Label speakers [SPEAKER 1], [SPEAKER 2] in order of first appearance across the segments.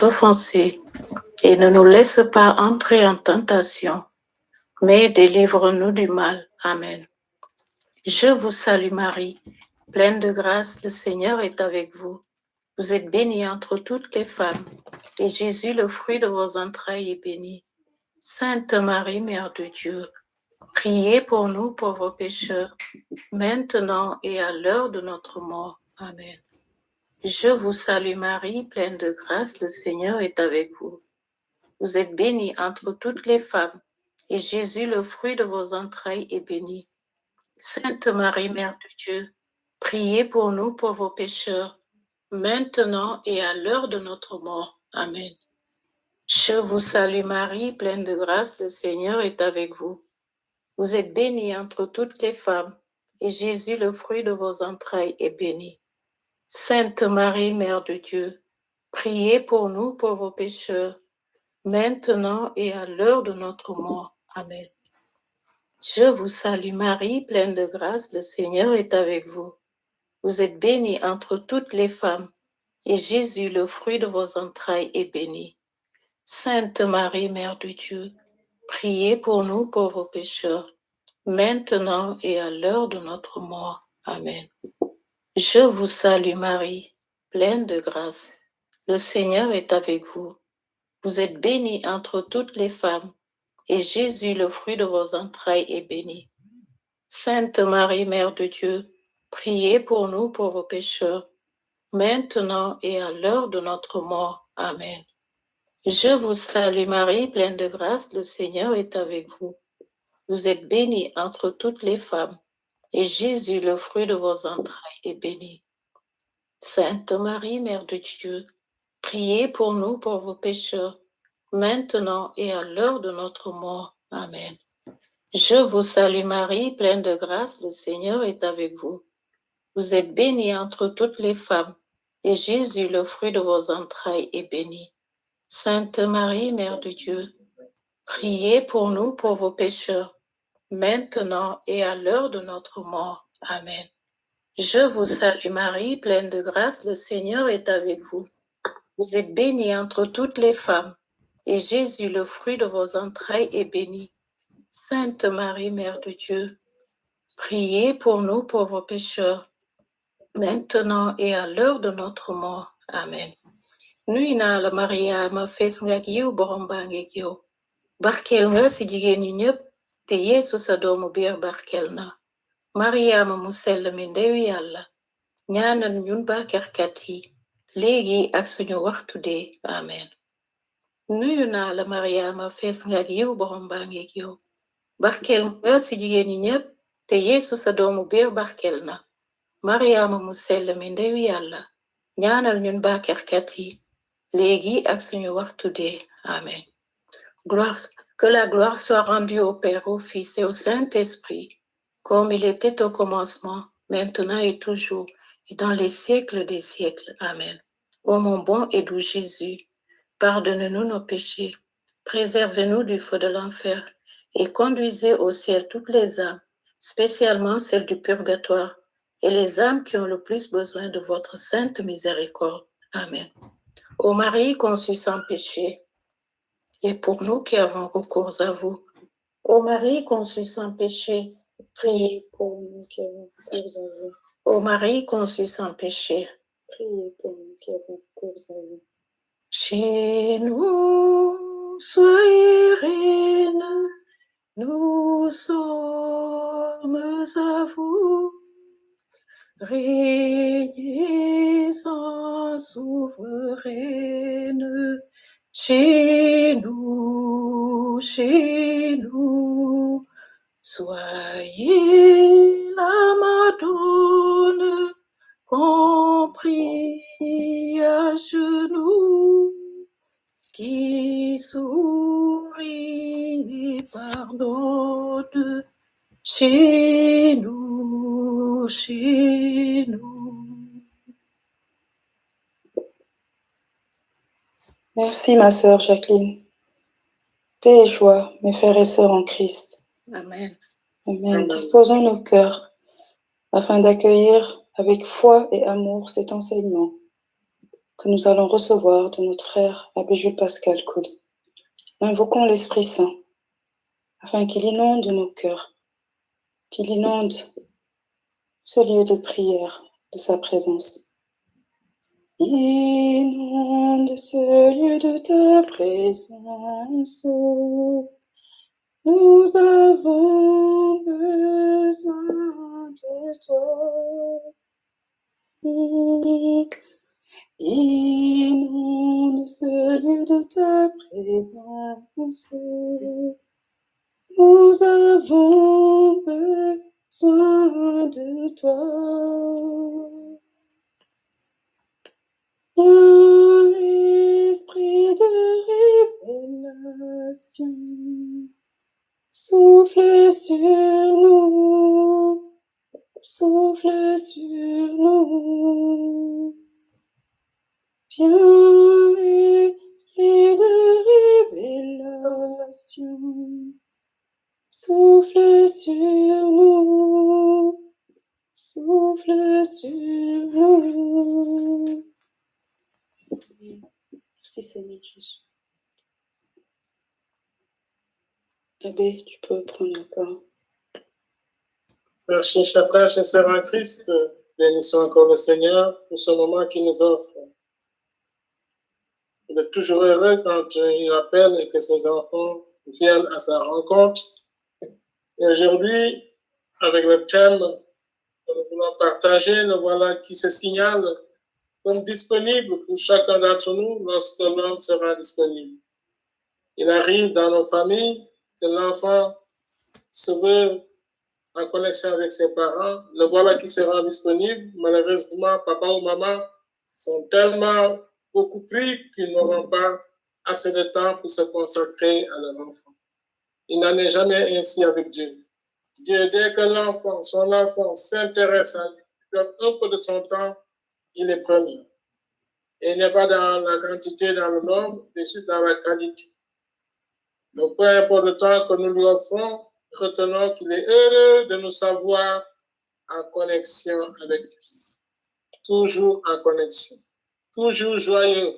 [SPEAKER 1] offensés, et ne nous laisse pas entrer en tentation, mais délivre-nous du mal. Amen. Je vous salue Marie, pleine de grâce, le Seigneur est avec vous. Vous êtes bénie entre toutes les femmes, et Jésus, le fruit de vos entrailles, est béni. Sainte Marie, Mère de Dieu, priez pour nous pauvres pécheurs, maintenant et à l'heure de notre mort. Amen. Je vous salue Marie, pleine de grâce, le Seigneur est avec vous. Vous êtes bénie entre toutes les femmes, et Jésus, le fruit de vos entrailles, est béni. Sainte Marie, Mère de Dieu, priez pour nous pauvres pécheurs, maintenant et à l'heure de notre mort. Amen. Je vous salue Marie, pleine de grâce, le Seigneur est avec vous. Vous êtes bénie entre toutes les femmes, et Jésus, le fruit de vos entrailles, est béni. Sainte Marie, Mère de Dieu, priez pour nous pauvres pécheurs, maintenant et à l'heure de notre mort. Amen. Je vous salue Marie, pleine de grâce, le Seigneur est avec vous. Vous êtes bénie entre toutes les femmes, et Jésus, le fruit de vos entrailles, est béni. Sainte Marie, Mère de Dieu, priez pour nous pauvres pécheurs, maintenant et à l'heure de notre mort. Amen. Je vous salue Marie, pleine de grâce. Le Seigneur est avec vous. Vous êtes bénie entre toutes les femmes, et Jésus, le fruit de vos entrailles, est béni. Sainte Marie, Mère de Dieu, priez pour nous pauvres pécheurs, maintenant et à l'heure de notre mort. Amen. Je vous salue Marie, pleine de grâce, le Seigneur est avec vous. Vous êtes bénie entre toutes les femmes, et Jésus, le fruit de vos entrailles, est béni. Sainte Marie, Mère de Dieu, priez pour nous pauvres pécheurs, maintenant et à l'heure de notre mort. Amen. Je vous salue Marie, pleine de grâce, le Seigneur est avec vous. Vous êtes bénie entre toutes les femmes, et Jésus, le fruit de vos entrailles, est béni. Sainte Marie, Mère de Dieu, priez pour nous pauvres pécheurs, maintenant et à l'heure de notre mort. Amen. Je vous salue Marie, pleine de grâce, le Seigneur est avec vous. Vous êtes bénie entre toutes les femmes, et Jésus, le fruit de vos entrailles, est béni. Sainte Marie, Mère de Dieu, priez pour nous pauvres pécheurs, maintenant et à l'heure de notre mort. Amen. Nuy naa la Mariama fees nga ak yiw borom baa ngeeg yow. Barkeel nga si jigéen ñi ñépp, te Yeesu sa doomu biir barkeel na. Mariama mu sell mi ndewi Yàlla, ñaanal ñun bàkkaarkat yi, léegi ak suñu waxtu dee. Amen. Nuyu naa la Mariama fees nga ak yiw borom baa ngeeg yow. Barkeel nga si jigéen ñi ñépp, te Yeesu sa doomu biir barkeel na. Mariama mu sell mi ndewi Yàlla, ñaanal ñun bàkkaarkat yi, léegi ak suñu waxtu dee. Amen. Que la gloire soit rendue au Père, au Fils et au Saint-Esprit, comme il était au commencement, maintenant et toujours, et dans les siècles des siècles. Amen. Ô mon bon et doux Jésus, pardonne-nous nos péchés, préservez-nous du feu de l'enfer, et conduisez au ciel toutes les âmes, spécialement celles du purgatoire, et les âmes qui ont le plus besoin de votre sainte miséricorde. Amen. Ô Marie conçue sans péché, et pour nous qui avons recours à vous. Ô Marie conçue sans péché, priez pour nous qui avons recours à vous. Ô Marie conçue sans péché, priez pour nous qui avons recours à vous. Chez nous, soyez reine, nous sommes à vous. Régnez en souveraine, chez nous, soyez la Madone, compris à genoux, qui sourit et pardonne, chez nous.
[SPEAKER 2] Merci ma sœur Jacqueline. Paix et joie, mes frères et sœurs en Christ.
[SPEAKER 1] Amen.
[SPEAKER 2] Amen. Disposons nos cœurs afin d'accueillir avec foi et amour cet enseignement. que nous allons recevoir de notre frère Abbé Jules Pascal Colli. Invoquons l'Esprit Saint afin qu'il inonde nos cœurs, qu'il inonde ce lieu de prière de sa présence. Inonde ce lieu de ta présence. Nous avons besoin de toi. Inonde ce lieu de ta présence. Nous avons besoin de toi. Un esprit de révélation souffle sur nous, souffle sur nous. Viens, esprit de révélation, souffle sur nous, souffle sur nous. Merci Seigneur Jésus. Abbé, tu peux prendre la parole.
[SPEAKER 3] Merci, chers frères, chers sœurs en Christ. Bénissons encore le Seigneur pour ce moment qu'il nous offre. Il est toujours heureux quand il appelle et que ses enfants viennent à sa rencontre. Et aujourd'hui, avec le thème que nous voulons partager, le voilà qui se signale comme disponible pour chacun d'entre nous lorsque l'homme sera disponible. Il arrive dans nos familles que l'enfant se veut en connexion avec ses parents. Le voilà qui se rend disponible. Malheureusement, papa ou maman sont tellement beaucoup pris qu'ils n'auront pas assez de temps pour se consacrer à leur enfant. Il n'en est jamais ainsi avec Dieu. Dieu, dès que son enfant s'intéresse à lui, donne un peu de son temps, il est premier. Et il n'est pas dans la quantité, dans le nombre, mais juste dans la qualité. Donc, peu importe le temps que nous lui offrons, retenons qu'il est heureux de nous savoir en connexion avec lui. Toujours en connexion. Toujours joyeux.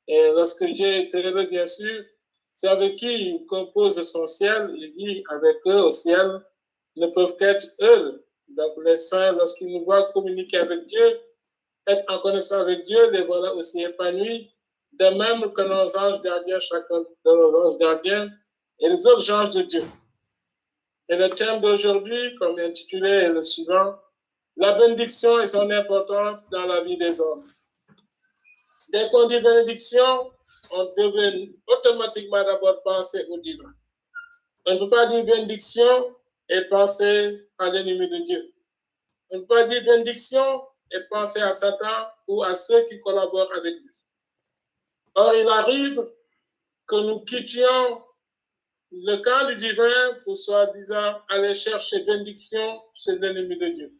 [SPEAKER 3] Et lorsque Dieu est heureux, bien sûr, c'est avec qui il compose son ciel, il vit avec eux au ciel, ne peuvent être heureux. Donc les saints, lorsqu'ils nous voient communiquer avec Dieu, être en connexion avec Dieu, les voilà aussi épanouis, de même que nos anges gardiens, chacun de nos anges gardiens, et les autres anges de Dieu. Et le thème d'aujourd'hui, comme intitulé, est le suivant: la bénédiction et son importance dans la vie des hommes. Dès qu'on dit bénédiction, on devrait automatiquement d'abord penser au divin. On ne peut pas dire bénédiction et penser à l'ennemi de Dieu. On ne peut pas dire bénédiction et penser à Satan ou à ceux qui collaborent avec lui. Or, il arrive que nous quittions le camp du divin pour soi-disant aller chercher bénédiction chez l'ennemi de Dieu.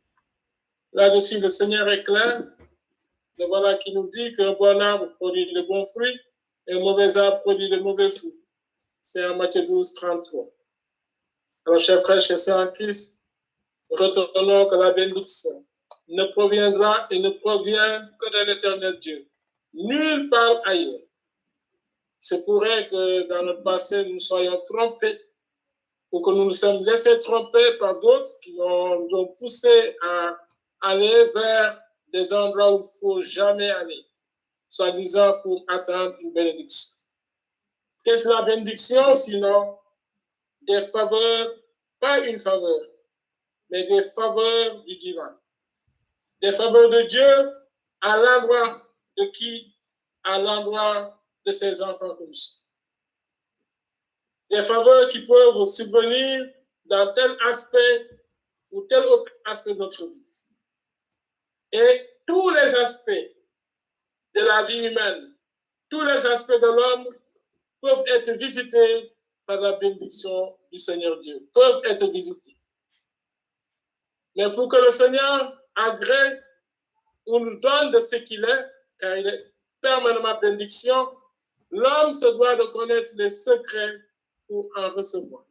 [SPEAKER 3] Là-dessus, le Seigneur est clair. Le voilà qui nous dit qu'un bon arbre produit de bons fruits et un mauvais arbre produit de mauvais fruits. C'est en Matthieu 12, 33. Alors, chers frères, chers sœurs en Christ, retenons que la bénédiction ne proviendra et ne provient que de l'Éternel Dieu. Nulle part ailleurs. C'est pourrait que dans notre passé, nous soyons trompés ou que nous nous sommes laissés tromper par d'autres qui nous ont poussés à aller vers des endroits où il ne faut jamais aller, soi-disant pour atteindre une bénédiction. Qu'est-ce que la bénédiction sinon des faveurs, pas une faveur, mais des faveurs du divin. Des faveurs de Dieu à l'endroit de qui? À l'endroit de ses enfants comme ça. Des faveurs qui peuvent subvenir dans tel aspect ou tel autre aspect de notre vie. Et tous les aspects de la vie humaine, tous les aspects de l'homme peuvent être visités par la bénédiction du Seigneur Dieu, peuvent être visités. Mais pour que le Seigneur agrée ou nous donne de ce qu'il est, car il est permanemment bénédiction, l'homme se doit de connaître les secrets pour en recevoir.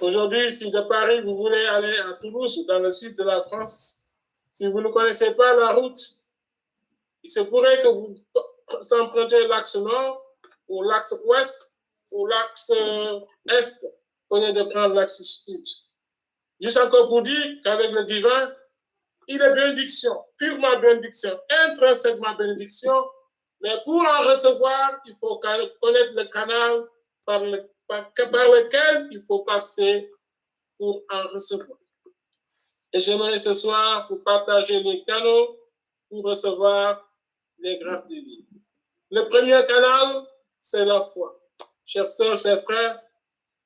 [SPEAKER 3] Aujourd'hui, si de Paris, vous voulez aller à Toulouse, dans le sud de la France, si vous ne connaissez pas la route, Il se pourrait que vous empruntez l'axe nord ou l'axe ouest ou l'axe est au lieu de prendre l'axe sud. Juste encore pour dire qu'avec le divin, il est bénédiction, purement bénédiction, intrinsèquement bénédiction, mais pour en recevoir, il faut connaître le canal par lequel il faut passer pour en recevoir. Et j'aimerais ce soir pour partager les canaux pour recevoir les grâces divines. Le premier canal, c'est la foi. Chers sœurs, chers frères,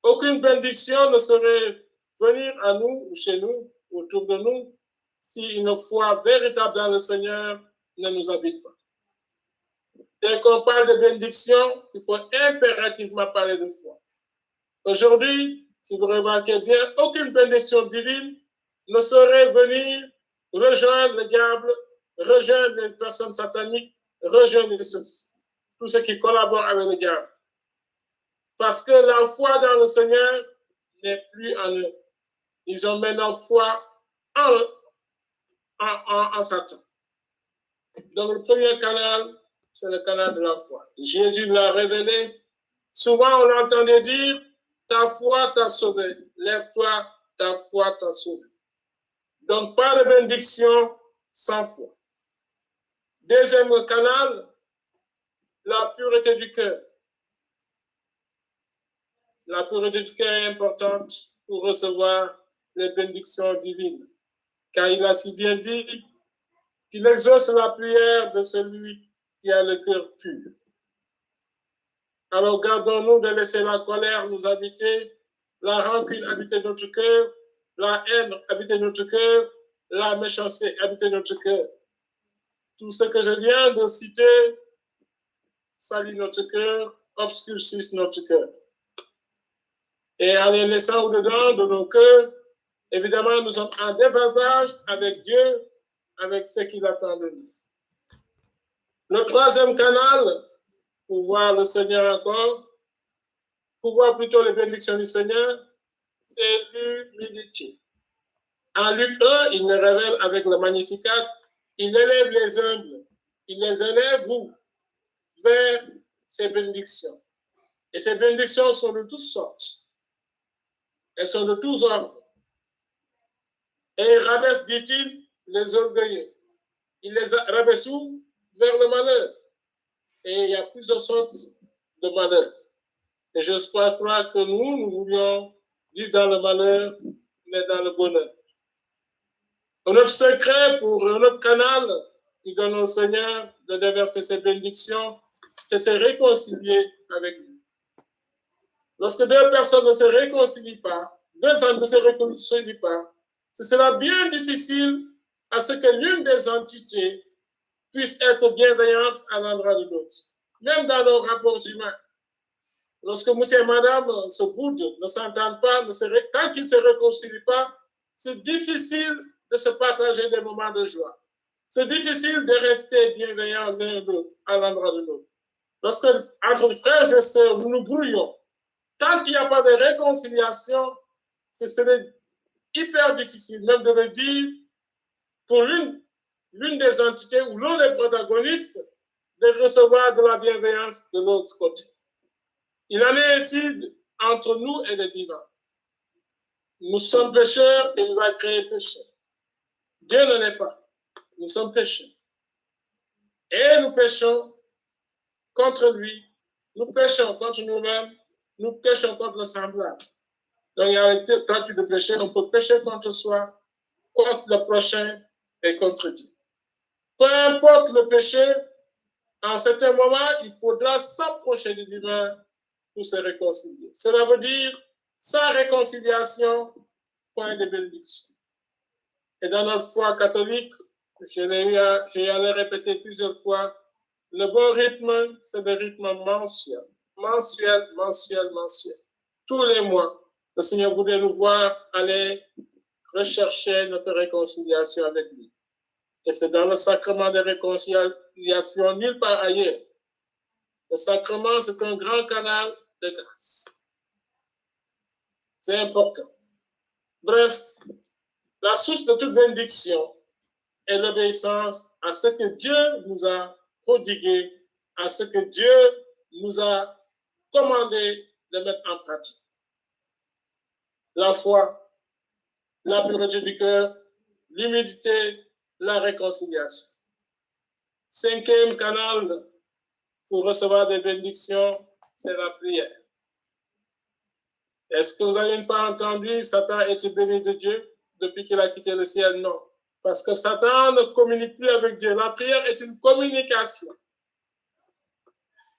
[SPEAKER 3] aucune bénédiction ne saurait venir à nous, ou chez nous, autour de nous, si une foi véritable dans le Seigneur ne nous habite pas. Dès qu'on parle de bénédiction, il faut impérativement parler de foi. Aujourd'hui, si vous remarquez bien, aucune bénédiction divine ne saurait venir rejoindre le diable, rejoindre les personnes sataniques, rejoindre tous ceux qui collaborent avec le diable. Parce que la foi dans le Seigneur n'est plus en eux. Ils ont maintenant foi en Satan. Donc le premier canal, c'est le canal de la foi. Jésus l'a révélé. Souvent, on l'entendait dire, ta foi t'a sauvé. Lève-toi, ta foi t'a sauvé. Donc, pas de bénédiction sans foi. Deuxième canal, la pureté du cœur. La pureté du cœur est importante pour recevoir les bénédictions divines. Car il a si bien dit qu'il exauce la prière de celui qui a le cœur pur. Alors gardons-nous de laisser la colère nous habiter, la rancune habiter notre cœur, la haine habiter notre cœur, la méchanceté habiter notre cœur. Tout ce que je viens de citer salit notre cœur, obscurcit notre cœur. Et en les laissant au-dedans de nos cœurs, évidemment, nous sommes en déphasage avec Dieu, avec ce qu'il attend de nous. Le troisième canal, pour voir le Seigneur encore, pour voir plutôt les bénédictions du Seigneur, c'est l'humilité. En Luc 1, il nous révèle avec le Magnificat, il élève les humbles, il les élève où? Vers ses bénédictions. Et ces bénédictions sont de toutes sortes. Elles sont de tous ordres. Et il rabaisse, dit-il, les orgueilleux. Il les rabaisse où? Vers le malheur. Et il y a plusieurs sortes de malheur. Et j'ose pas croire que nous voulions vivre dans le malheur, mais dans le bonheur. Notre secret pour notre canal qui donne au Seigneur de déverser ses bénédictions, c'est se réconcilier avec lui. Lorsque deux personnes ne se réconcilient pas, deux âmes ne se réconcilient pas, ce sera bien difficile à ce que l'une des entités puisse être bienveillante à l'endroit de l'autre. Même dans nos rapports humains. Lorsque monsieur et madame se boudent, ne s'entendent pas, tant qu'ils ne se réconcilient pas, c'est difficile de se partager des moments de joie. C'est difficile de rester bienveillant l'un et l'autre à l'endroit de l'autre. Lorsque, entre frères et sœurs, nous nous brouillons, tant qu'il n'y a pas de réconciliation, ce serait hyper difficile même de le dire pour l'une des entités ou l'un des protagonistes de recevoir de la bienveillance de l'autre côté. Il en est ainsi entre nous et le divin. Nous sommes pécheurs et nous a créés pécheurs. Dieu ne l'est pas. Nous sommes pécheurs. Et nous péchons contre lui. Nous péchons contre nous-mêmes. Nous péchons contre nos semblables. Donc, il y a un type de péché. On peut pécher contre soi, contre le prochain et contre Dieu. Peu importe le péché, en certain moment, il faudra s'approcher du divin pour se réconcilier. Cela veut dire, sans réconciliation, point de bénédiction. Et dans notre foi catholique, je l'ai répété plusieurs fois, le bon rythme, c'est le rythme mensuel. Mensuel. Tous les mois, le Seigneur voudrait nous voir aller rechercher notre réconciliation avec lui. Et c'est dans le sacrement de réconciliation, nulle part ailleurs. Le sacrement, c'est un grand canal de grâce. C'est important. Bref, la source de toute bénédiction et l'obéissance à ce que Dieu nous a prodigué, à ce que Dieu nous a commandé de mettre en pratique. La foi, la pureté du cœur, l'humilité, la réconciliation. Cinquième canal pour recevoir des bénédictions, c'est la prière. Est-ce que vous avez une fois entendu Satan est béni de Dieu depuis qu'il a quitté le ciel? Non. Parce que Satan ne communique plus avec Dieu. La prière est une communication.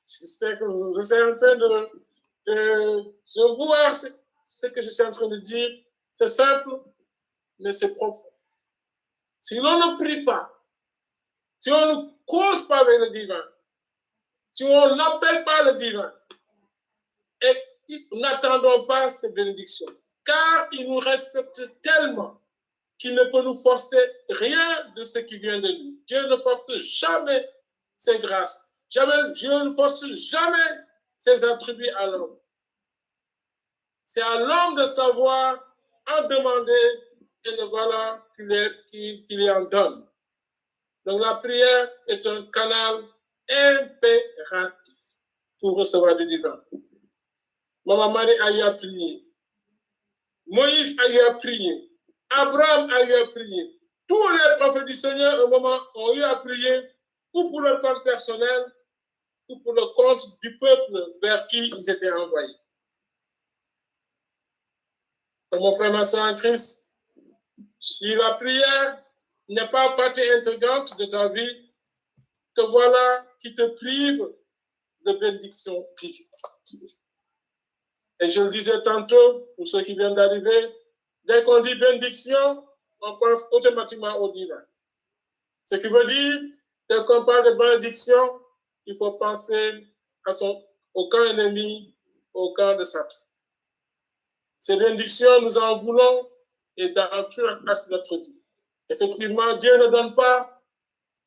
[SPEAKER 3] J'espère que vous êtes en train de voir ce que je suis en train de dire. C'est simple, mais c'est profond. Si l'on ne prie pas, si on ne cause pas avec le divin, si on n'appelle pas le divin, et n'attendons pas ces bénédictions, car il nous respecte tellement qu'il ne peut nous forcer rien de ce qui vient de lui. Dieu ne force jamais ses grâces. Jamais, Dieu ne force jamais ses attributs à l'homme. C'est à l'homme de savoir en demander et le voilà qu'il y en donne. Donc la prière est un canal impératif pour recevoir du divin. Maman Marie a eu à prier. Moïse a eu à prier. Abraham a eu à prier. Tous les prophètes du Seigneur, au moment, ont eu à prier, ou pour leur compte personnel, ou pour le compte du peuple vers qui ils étaient envoyés. Mon frère, ma soeur en Christ, si la prière n'est pas partie intégrante de ta vie, te voilà qui te prive de bénédiction divine. Et je le disais tantôt, pour ceux qui viennent d'arriver, dès qu'on dit bénédiction, on pense automatiquement au divin. Ce qui veut dire, dès qu'on parle de bénédiction, il faut penser au camp ennemi, au camp de Satan. Ces bénédictions, nous en voulons et dans tout aspect de notre vie. Effectivement, Dieu ne donne pas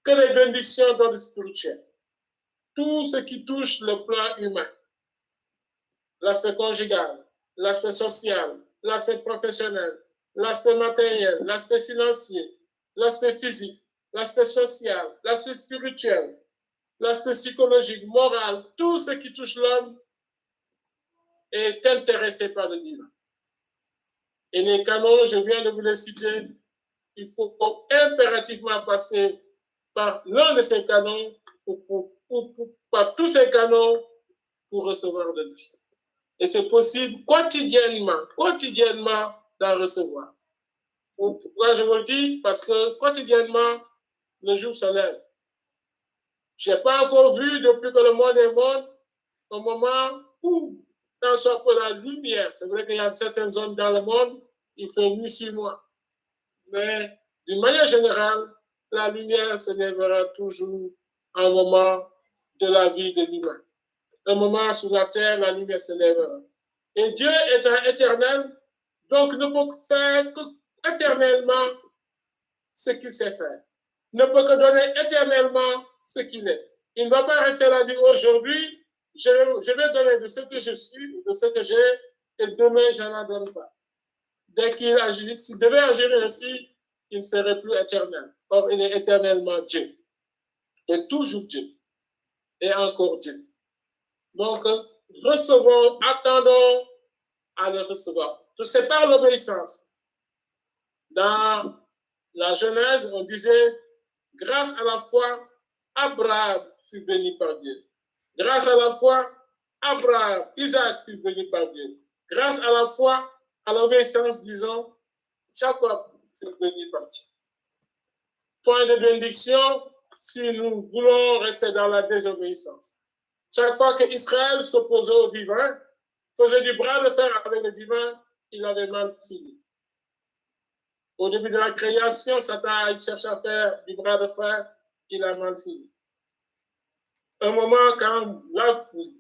[SPEAKER 3] que les bénédictions d'ordre spirituel. Tout ce qui touche le plan humain, l'aspect conjugal, l'aspect social, l'aspect professionnel, l'aspect matériel, l'aspect financier, l'aspect physique, l'aspect social, l'aspect spirituel, l'aspect psychologique, moral, tout ce qui touche l'homme est intéressé par le divin. Et les canons, je viens de vous les citer, il faut impérativement passer par l'un de ces canons, par tous ces canons pour recevoir de Dieu. Et c'est possible quotidiennement d'en recevoir. Pourquoi je vous le dis? Parce que quotidiennement, le jour se lève. Je n'ai pas encore vu, depuis que le monde est monde, un moment où, quand soit pour la lumière, c'est vrai qu'il y a certaines zones dans le monde, il fait nuit 6 mois. Mais d'une manière générale, la lumière se lèvera toujours à un moment de la vie de l'humain. Un moment sur la terre, la lumière se lèvera. Et Dieu étant éternel, donc ne peut faire que éternellement ce qu'il sait faire. Ne peut que donner éternellement ce qu'il est. Il ne va pas rester là dire aujourd'hui, je vais donner de ce que je suis, de ce que j'ai, et demain, je n'en donne pas. Dès qu'il agit, s'il devait agir ainsi, il ne serait plus éternel. Or, il est éternellement Dieu. Et toujours Dieu. Et encore Dieu. Donc, recevons, attendons à le recevoir. C'est par l'obéissance. Dans la Genèse, on disait, grâce à la foi, Abraham fut béni par Dieu. Grâce à la foi, Abraham, Isaac fut béni par Dieu. Grâce à la foi, à l'obéissance, disons, Jacob fut béni par Dieu. Point de bénédiction si nous voulons rester dans la désobéissance. Chaque fois que Israël s'opposait au divin, faisait du bras de fer avec le divin, il avait mal fini. Au début de la création, Satan cherche à faire du bras de fer, il a mal fini. Un moment, quand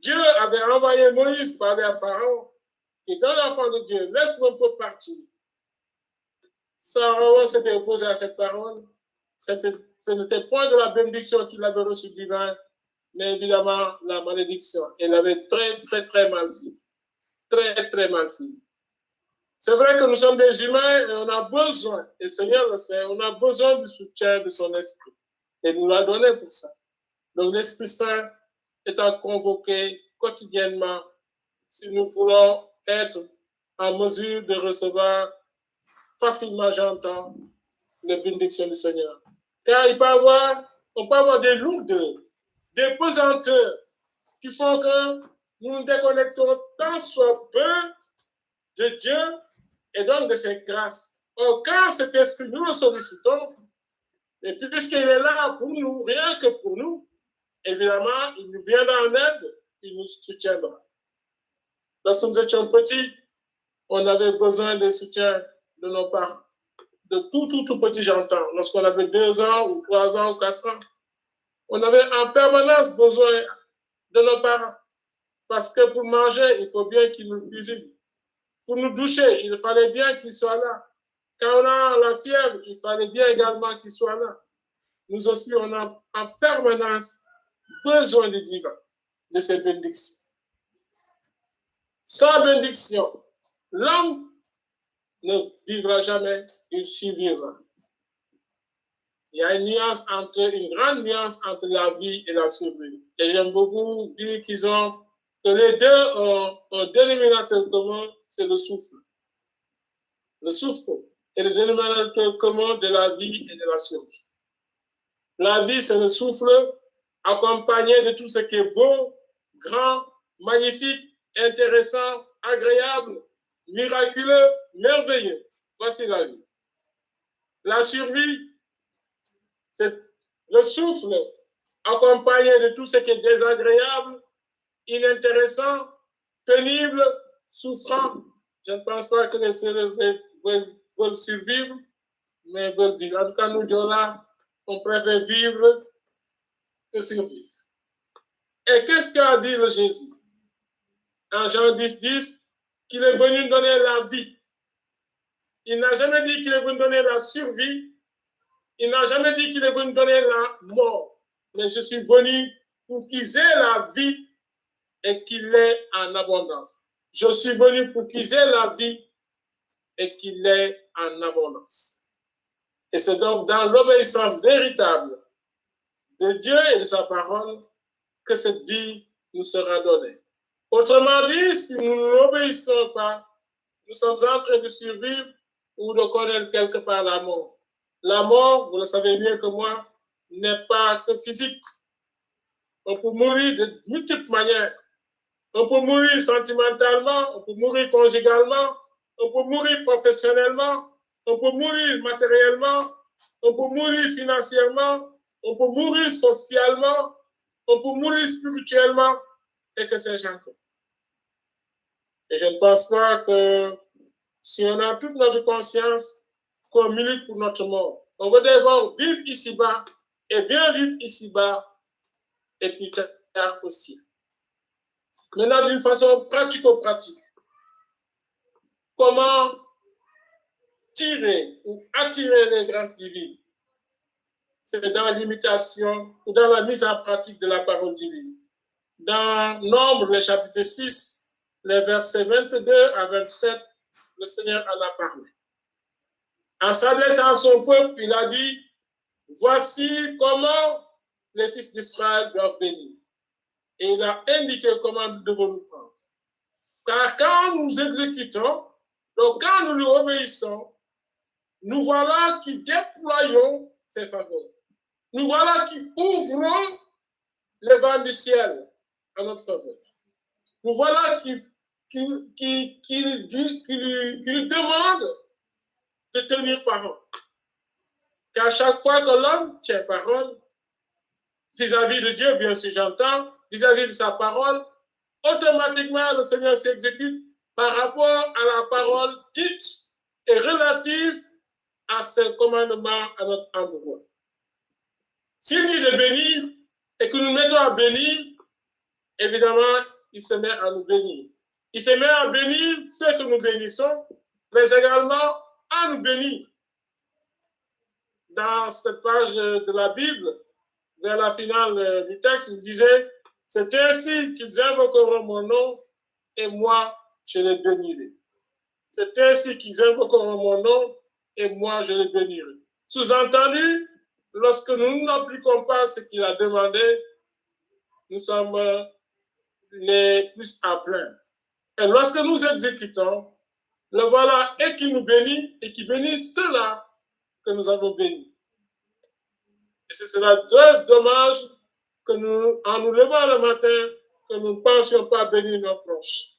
[SPEAKER 3] Dieu avait envoyé Moïse parler à Pharaon, qui est un enfant de Dieu, laisse mon peuple partir. Pharaon s'était opposé à cette parole. Ce n'était point de la bénédiction qu'il avait reçue divin, mais évidemment la malédiction. Elle avait très mal fini. Très mal fini. C'est vrai que nous sommes des humains et on a besoin, et le Seigneur le sait, on a besoin du soutien de son esprit. Et il nous l'a donné pour ça. Donc l'Esprit Saint est à convoquer quotidiennement si nous voulons être en mesure de recevoir facilement, j'entends, les bénédictions du Seigneur. Car on peut avoir des lourdeurs, des pesanteurs qui font que nous nous déconnectons tant soit peu de Dieu et donc de ses grâces. Or, quand cet esprit, nous le sollicitons, et puisqu'il est là pour nous, rien que pour nous, évidemment, il nous viendra en aide, il nous soutiendra. Lorsque nous étions petits, on avait besoin de soutien de nos parents. De tout petit, j'entends. Lorsqu'on avait 2 ans, ou 3 ans, ou 4 ans, on avait en permanence besoin de nos parents. Parce que pour manger, il faut bien qu'ils nous cuisinent. Pour nous doucher, il fallait bien qu'ils soient là. Quand on a la fièvre, il fallait bien également qu'ils soient là. Nous aussi, on a en permanence besoin du divin, de ces bénédictions. Sans bénédiction, l'homme ne vivra jamais, il survivra. Il y a une grande nuance entre la vie et la survie. Et j'aime beaucoup dire que les deux ont un dénominateur commun, c'est le souffle. Le souffle est le dénominateur commun de la vie et de la survie. La vie, c'est le souffle accompagné de tout ce qui est beau, grand, magnifique, intéressant, agréable, miraculeux, merveilleux. Voici la vie. La survie, c'est le souffle accompagné de tout ce qui est désagréable, inintéressant, pénible, souffrant. Je ne pense pas que les Sérères veulent survivre, mais veulent vivre. En tout cas, nous, là, on préfère vivre que survivre. Et qu'est-ce qu'a dit le Jésus? En Jean 10, qu'il est venu donner la vie. Il n'a jamais dit qu'il est venu donner la survie. Il n'a jamais dit qu'il est venu donner la mort. Mais je suis venu pour qu'ils aient la vie et qu'il l'ait en abondance. Je suis venu pour qu'ils aient la vie et qu'il l'ait en abondance. Et c'est donc dans l'obéissance véritable de Dieu et de sa parole que cette vie nous sera donnée. Autrement dit, si nous n'obéissons pas, nous sommes en train de survivre ou de connaître quelque part la mort. La mort, vous le savez mieux que moi, n'est pas que physique. On peut mourir de multiples manières. On peut mourir sentimentalement, on peut mourir conjugalement, on peut mourir professionnellement, on peut mourir matériellement, on peut mourir financièrement, on peut mourir socialement, on peut mourir spirituellement, et que sais-je encore. Et je ne pense pas que si on a toute notre conscience, qu'on milite pour notre mort. On veut d'abord vivre ici-bas, et bien vivre ici-bas, et plus tard aussi. Maintenant, d'une façon pratico-pratique, comment tirer ou attirer les grâces divines? C'est dans l'imitation ou dans la mise en pratique de la parole divine. Dans Nombre, le chapitre 6, les versets 22 à 27, le Seigneur en a parlé. En s'adressant à son peuple, il a dit, voici comment les fils d'Israël doivent bénir. Et il a indiqué comment nous devons nous prendre. Car quand nous exécutons, donc quand nous lui obéissons, nous voilà qui déployons ses faveurs. Nous voilà qui ouvrons les vents du ciel à notre faveur. Nous voilà qui lui demande de tenir parole. Car chaque fois que l'homme tient parole, vis-à-vis de Dieu, bien sûr j'entends, vis-à-vis de sa parole, automatiquement le Seigneur s'exécute par rapport à la parole dite et relative à ses commandements à notre endroit. S'il dit de bénir et que nous mettons à bénir, évidemment, il se met à nous bénir. Il se met à bénir ceux que nous bénissons, mais également à nous bénir. Dans cette page de la Bible, vers la finale du texte, il disait, c'est ainsi qu'ils invoqueront mon nom et moi, je les bénirai. C'est ainsi qu'ils invoqueront mon nom et moi je les bénirai. Sous-entendu, lorsque nous n'appliquons pas ce qu'il a demandé, nous sommes les plus à plaindre. Et lorsque nous exécutons, le voilà et qui nous bénit et qui bénit ceux-là que nous avons bénis. Et ce sera dommage que nous, en nous levant le matin, que nous ne pensions pas bénir nos proches.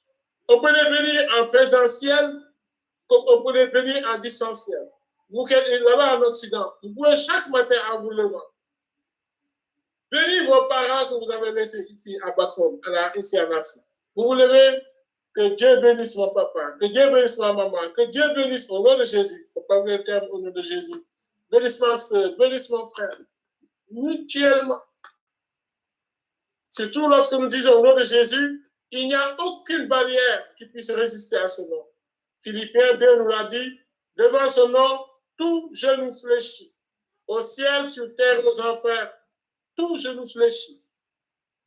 [SPEAKER 3] On peut les bénir en présentiel, comme on peut les bénir en distanciel. Vous qui êtes là-bas en Occident, vous pouvez chaque matin en vous levant bénir vos parents que vous avez laissés ici à Bakrom, ici en Afrique. Vous vous levez, que Dieu bénisse mon papa, que Dieu bénisse ma maman, que Dieu bénisse au nom de Jésus. Il ne faut pas oublier le terme au nom de Jésus. Bénisse ma soeur, bénisse mon frère. Mutuellement. Surtout lorsque nous disons au nom de Jésus, il n'y a aucune barrière qui puisse résister à ce nom. Philippiens 2 nous l'a dit, devant ce nom, tout genou fléchit. Au ciel, sur terre, aux enfers, tout genou fléchit.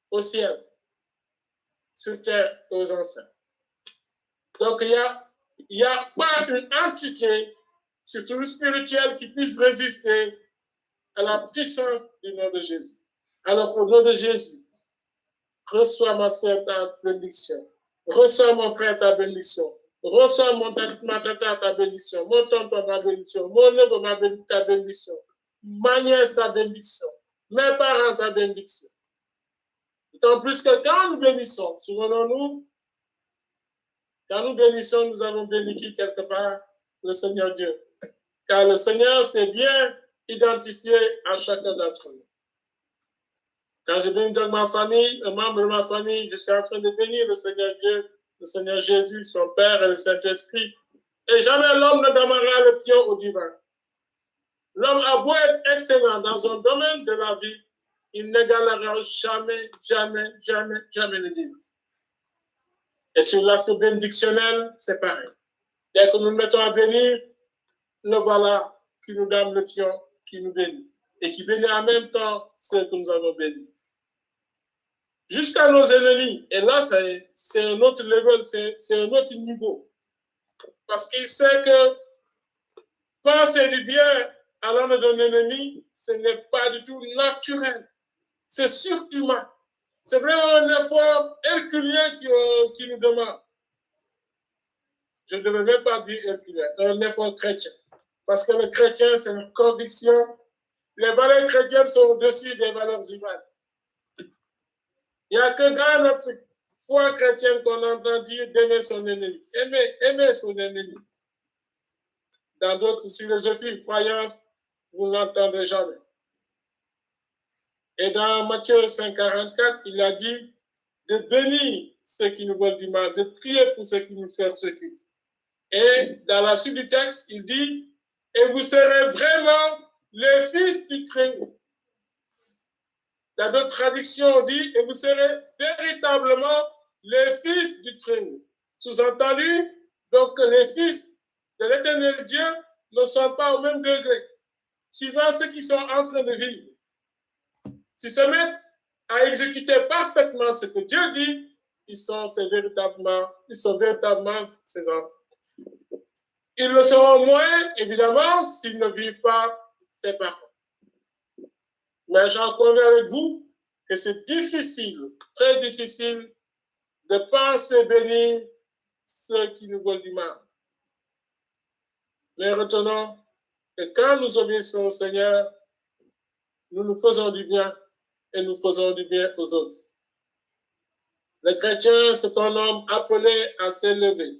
[SPEAKER 3] Au ciel, sur terre, aux enfers. Donc, il n'y a pas une entité, surtout spirituelle, qui puisse résister à la puissance du nom de Jésus. Alors, au nom de Jésus, reçois ma soeur ta bénédiction. Reçois mon frère ta bénédiction. Reçois ma tata ta bénédiction. Mon tonton ta bénédiction. Mon neveu ta bénédiction. Ma nièce ta bénédiction. Mes parents ta bénédiction. D'autant plus que quand nous bénissons, souvenons-nous, quand nous bénissons, nous avons béni quelque part le Seigneur Dieu. Car le Seigneur s'est bien identifié à chacun d'entre nous. Quand je bénis dans ma famille, un membre de ma famille, je suis en train de bénir le Seigneur Dieu, le Seigneur Jésus, son Père et le Saint-Esprit. Et jamais l'homme ne donnera le pion au divin. L'homme a beau être excellent dans un domaine de la vie, il n'égalera jamais, jamais, jamais, jamais le divin. Et sur l'aspect bénédictionnel, c'est pareil. Dès que nous nous mettons à bénir, le voilà qui nous donne le pion, qui nous bénit. Et qui bénit en même temps ceux que nous avons bénis. Jusqu'à nos ennemis. Et là, c'est un autre level, c'est un autre niveau. Parce qu'il sait que penser du bien à l'âme d'un ennemi, ce n'est pas du tout naturel. C'est surhumain. C'est vraiment un effort herculien qui nous demande. Je ne devais même pas dire herculien, un effort chrétien. Parce que le chrétien, c'est une conviction. Les valeurs chrétiennes sont au-dessus des valeurs humaines. Il n'y a que dans notre foi chrétienne qu'on entend dire d'aimer son ennemi. Aimer son ennemi. Dans d'autres philosophies, croyances, vous ne l'entendrez jamais. Et dans Matthieu 5,44, il a dit de bénir ceux qui nous veulent du mal, de prier pour ceux qui nous persécutent. Et dans la suite du texte, il dit, et vous serez vraiment les fils du Très-Haut. Dans d'autres traductions, on dit, et vous serez véritablement les fils du Très-Haut. Sous-entendu, donc les fils de l'Éternel Dieu ne sont pas au même degré, suivant ceux qui sont en train de vivre. S'ils se mettent à exécuter parfaitement ce que Dieu dit, ils sont véritablement ses enfants. Ils le seront moins, évidemment, s'ils ne vivent pas ses parents. Mais j'en conviens avec vous que c'est difficile, très difficile, de penser bénir ceux qui nous veulent du mal. Mais retenons que quand nous obéissons au Seigneur, nous nous faisons du bien et nous faisons du bien aux autres. Le chrétien, c'est un homme appelé à s'élever,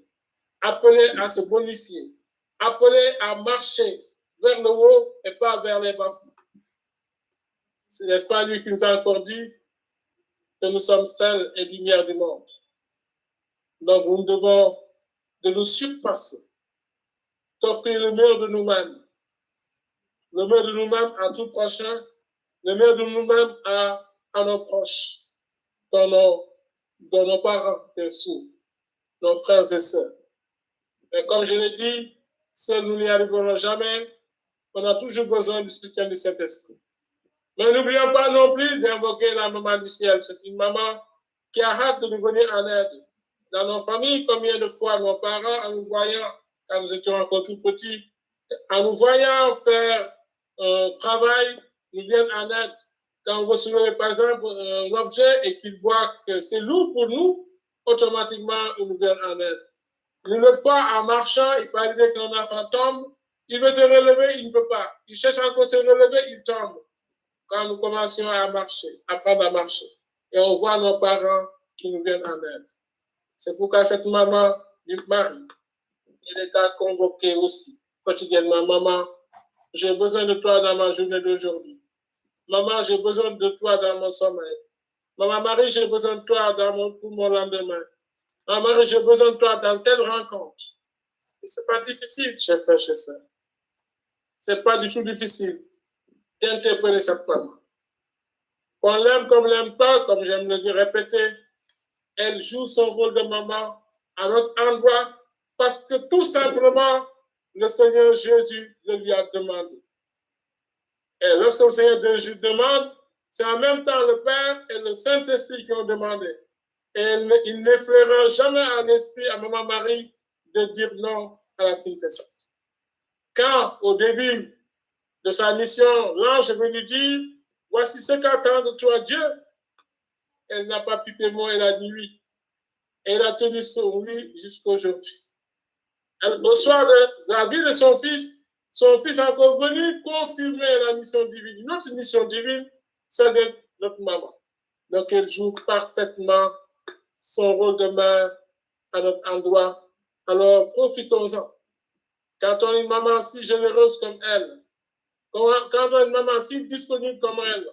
[SPEAKER 3] appelé à se bonifier, appelé à marcher vers le haut et pas vers les bas-fonds. N'est-ce pas lui qui nous a encore dit que nous sommes sel et lumière du monde. Donc nous devons de nous surpasser, d'offrir le meilleur de nous-mêmes, le meilleur de nous-mêmes à tout prochain, le meilleur de nous-mêmes à nos proches, dans nos parents, bien sûr, nos frères et sœurs. Mais comme je l'ai dit, seuls nous n'y arriverons jamais. On a toujours besoin du soutien du Saint-Esprit. Mais n'oublions pas non plus d'invoquer la maman du ciel. C'est une maman qui a hâte de nous venir en aide. dans nos familles, combien de fois nos parents, en nous voyant, quand nous étions encore tout petits, en nous voyant faire un travail, nous viennent en aide. Quand on veut soulever, par exemple, un objet et qu'ils voient que c'est lourd pour nous, automatiquement, ils nous viennent en aide. Une autre fois, en marchant, il peut arriver qu'un enfant tombe, il veut se relever, il ne peut pas. Il cherche encore à se relever, il tombe. Quand nous commencions à marcher, à apprendre à marcher, et on voit nos parents qui nous viennent en aide. C'est pourquoi cette maman du mari, elle est à convoquer aussi quotidiennement. Maman, j'ai besoin de toi dans ma journée d'aujourd'hui. Maman, j'ai besoin de toi dans mon sommeil. Maman Marie, j'ai besoin de toi pour mon lendemain. Maman Marie, j'ai besoin de toi dans telle rencontre. Et c'est pas difficile, chers frères, chers sœurs. C'est pas du tout difficile d'interpréter cette maman. Qu'on l'aime comme l'aime pas, comme j'aime le dire, répéter, elle joue son rôle de maman à notre endroit parce que tout simplement, le Seigneur Jésus le lui a demandé. Et lorsque le Seigneur Jésus demande, c'est en même temps le Père et le Saint-Esprit qui ont demandé. Et il n'effleurera jamais à l'esprit à Maman Marie de dire non à la Trinité Sainte. Quand, au début de sa mission, l'ange est venu dire, voici ce qu'attend de toi Dieu, elle n'a pas piqué mot, elle a dit oui. Et elle a tenu son oui jusqu'à aujourd'hui. Au soir de la vie de son fils est encore venu confirmer la mission divine. Notre mission divine, c'est de notre maman. Donc, elle joue parfaitement son rôle de mère à notre endroit. Alors, profitons-en. Quand on a une maman si généreuse comme elle, quand on a une maman si disponible comme elle,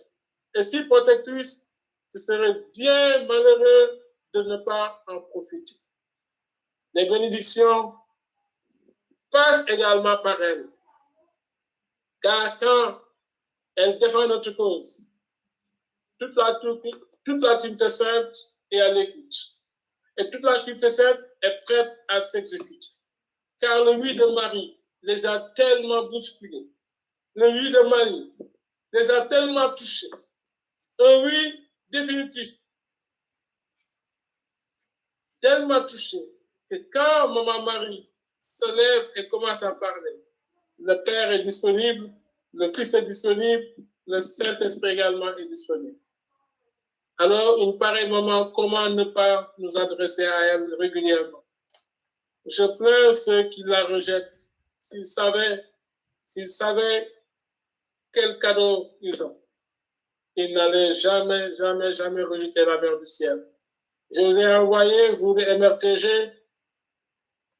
[SPEAKER 3] et si protectrice, ce serait bien malheureux de ne pas en profiter. Les bénédictions passent également par elle. Car quand elle défend notre cause, toute la Trinité Sainte est à l'écoute. Et toute la Trinité Sainte est prête à s'exécuter. Car le oui de Marie les a tellement bousculés. Le oui de Marie les a tellement touchés. Un oui définitif. Tellement touché que quand Maman Marie se lève et commence à parler, le Père est disponible, le Fils est disponible, le Saint-Esprit également est disponible. Alors, une pareille maman, comment ne pas nous adresser à elle régulièrement? Je plains ceux qui la rejettent. S'ils savaient quel cadeau ils ont, ils n'allaient jamais, jamais, jamais rejeter la mère du ciel. Je vous ai envoyé, vous, les MRTG,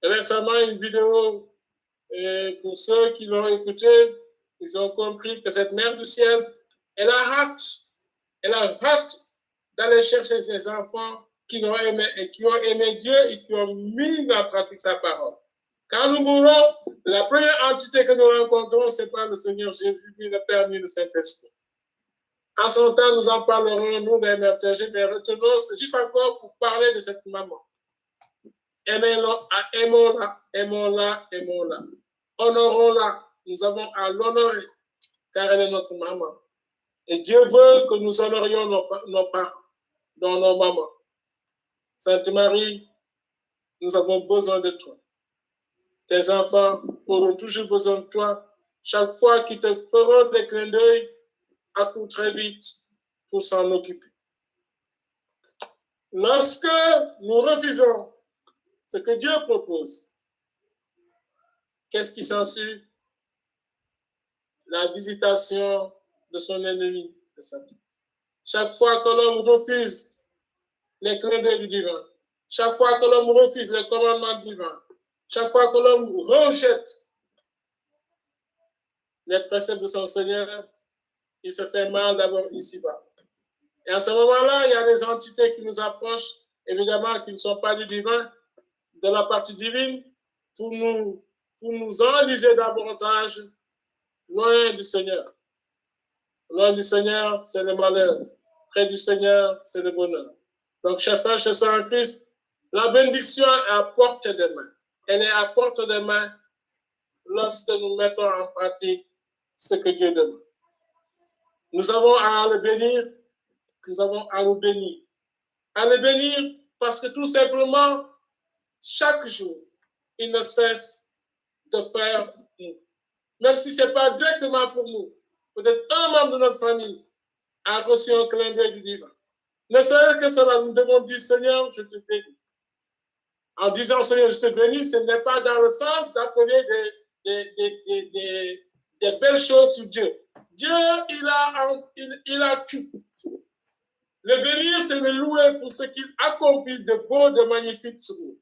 [SPEAKER 3] récemment une vidéo, et pour ceux qui l'ont écouté, ils ont compris que cette mère du ciel, elle a hâte d'aller chercher ses enfants qui l'ont aimé et qui ont aimé Dieu et qui ont mis en pratique sa parole. Quand nous mourrons, la première entité que nous rencontrons, ce n'est pas le Seigneur Jésus, ni le Père, ni le Saint-Esprit. En son temps, nous en parlerons, nous, les MRTG, mais retenons, c'est juste encore pour parler de cette maman. Aimons-la, aimons-la, aimons-la. Honorons-la, nous avons à l'honorer, car elle est notre maman. Et Dieu veut que nous honorions nos parents, dont nos mamans. Sainte Marie, nous avons besoin de toi. Tes enfants auront toujours besoin de toi. Chaque fois qu'ils te feront des clins d'œil, accours très vite pour s'en occuper. Lorsque nous refusons ce que Dieu propose, qu'est-ce qui s'ensuit? La visitation de son ennemi, de Satan. Chaque fois que l'homme refuse les clins d'œil du divin, chaque fois que l'homme refuse les commandements divins, chaque fois que l'homme rejette les préceptes de son Seigneur, il se fait mal d'abord ici-bas. Et à ce moment-là, il y a des entités qui nous approchent, évidemment, qui ne sont pas du divin, de la partie divine, pour nous enliser davantage loin du Seigneur. Loin du Seigneur, c'est le malheur. Près du Seigneur, c'est le bonheur. Donc, chers frères, chers sœurs en Christ, la bénédiction est à portée des mains. Elle est à portée des mains lorsque nous mettons en pratique ce que Dieu demande. Nous avons à le bénir, nous avons à nous bénir. À le bénir Parce que tout simplement, chaque jour, il ne cesse de faire pour nous. Même si ce n'est pas directement pour nous, peut-être un membre de notre famille a reçu un clin d'œil du divin. Ne serait-ce que cela, nous devons dire, Seigneur, je te bénis. En disant, Seigneur, je te bénis, ce n'est pas dans le sens d'appeler des belles choses sur Dieu. Dieu, il a tout. Le bénir, c'est le louer pour ce qu'il accomplit de beau, de magnifique sur nous.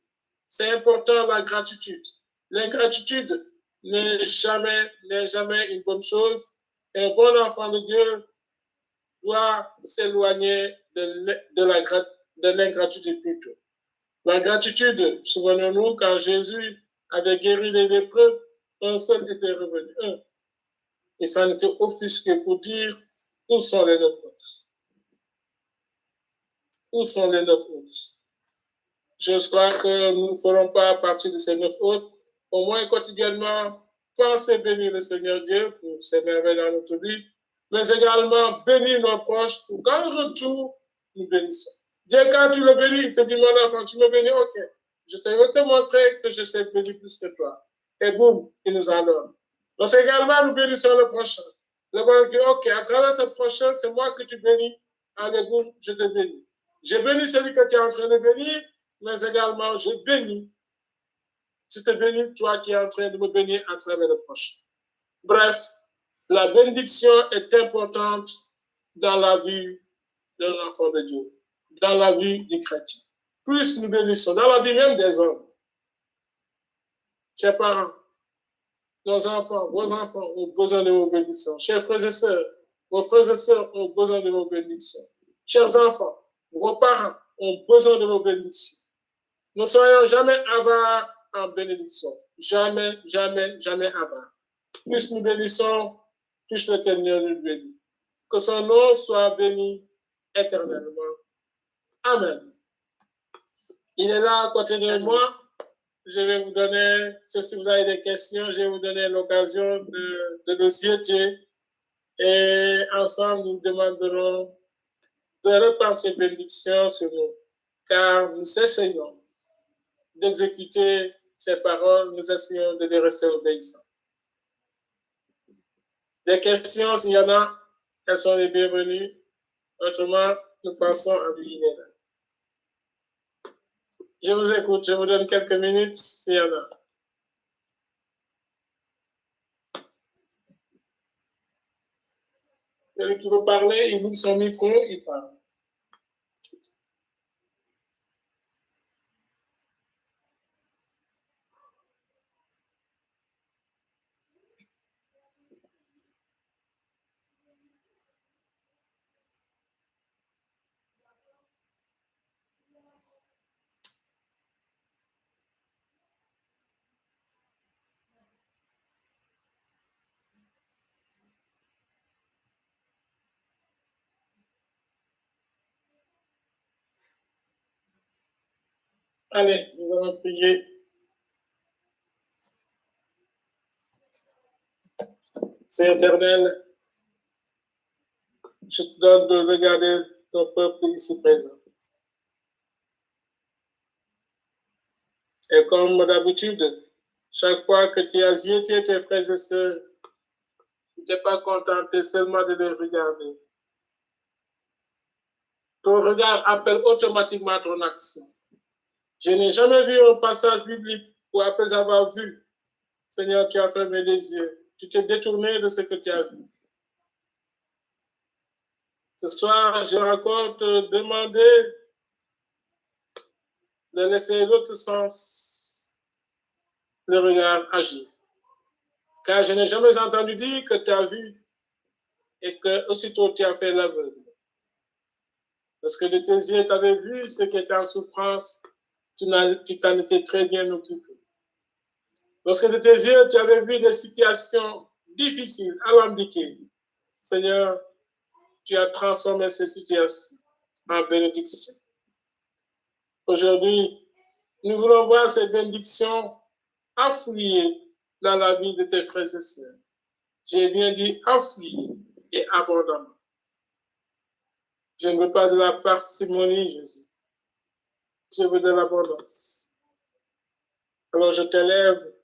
[SPEAKER 3] C'est important, la gratitude. L'ingratitude n'est jamais une bonne chose. Un bon enfant de Dieu doit s'éloigner de l'ingratitude plutôt. La gratitude, souvenons-nous, quand Jésus avait guéri les lépreux, un seul était revenu, un. Et ça n'était offusqué pour dire, où sont les 9 autres? Où sont les 9 autres? Je crois que nous ne ferons pas partie de ces 9 autres. Au moins quotidiennement, pensez bénir le Seigneur Dieu pour ses merveilles dans notre vie, mais également bénir nos proches pour qu'en retour, nous bénissons. Dieu, quand tu le bénis, il te dit, mon enfant, tu me bénis, ok. Je vais te montrer que je sais bénir plus que toi. Et boum, il nous en donne. Donc également, nous bénissons le prochain. Le bon dit, ok, à travers ce prochain, c'est moi que tu bénis. Allez, boum, je te bénis. Je bénis celui que tu es en train de bénir, mais également, je bénis. Je te bénis, toi qui es en train de me bénir à travers le prochain. Bref, la bénédiction est importante dans la vie d'un enfant de Dieu, dans la vie du chrétien. Plus nous bénissons, dans la vie même des hommes. Chers parents, nos enfants, vos enfants ont besoin de vos bénédictions. Chers frères et sœurs, vos frères et sœurs ont besoin de vos bénédictions. Chers enfants, vos parents ont besoin de vos bénédictions. Ne soyons jamais avares en bénédiction. Jamais, jamais, jamais avares. Plus nous bénissons, plus l'Éternel nous bénit. Que son nom soit béni éternellement. Amen. Il est là à côté de moi. Je vais vous donner, si vous avez des questions, je vais vous donner l'occasion de nous siéger. Et ensemble, nous demanderons de reprendre ces bénédictions sur nous. Car nous essayons d'exécuter ces paroles, nous essayons de les rester obéissants. Des questions, s'il y en a, elles sont les bienvenues. Autrement, nous passons à l'univers. Je vous écoute, je vous donne quelques minutes s'il y en a. Celui qui veut parler, il ouvre son micro, il parle. Allez, nous allons prier. Seigneur éternel, je te donne de regarder ton peuple ici présent. Et comme d'habitude, chaque fois que tu as visité tes frères et sœurs, tu n'es pas contenté seulement de les regarder. Ton regard appelle automatiquement ton action. Je n'ai jamais vu un passage biblique où après avoir vu, Seigneur, tu as fermé les yeux. Tu t'es détourné de ce que tu as vu. Ce soir, je vais encore te demander de laisser l'autre sens le regard agir. Car je n'ai jamais entendu dire que tu as vu et que aussitôt tu as fait l'aveugle. Parce que de tes yeux, tu avais vu ce qui était en souffrance, tu t'en étais très bien occupé. Lorsque de tes yeux, tu avais vu des situations difficiles, alambiquées, Seigneur, tu as transformé ces situations en bénédiction. Aujourd'hui, nous voulons voir ces bénédictions affluer dans la vie de tes frères et sœurs. J'ai bien dit affluer et abondamment. Je ne veux pas de la parcimonie, Jésus. je veux de l'abondance. Alors je t'élève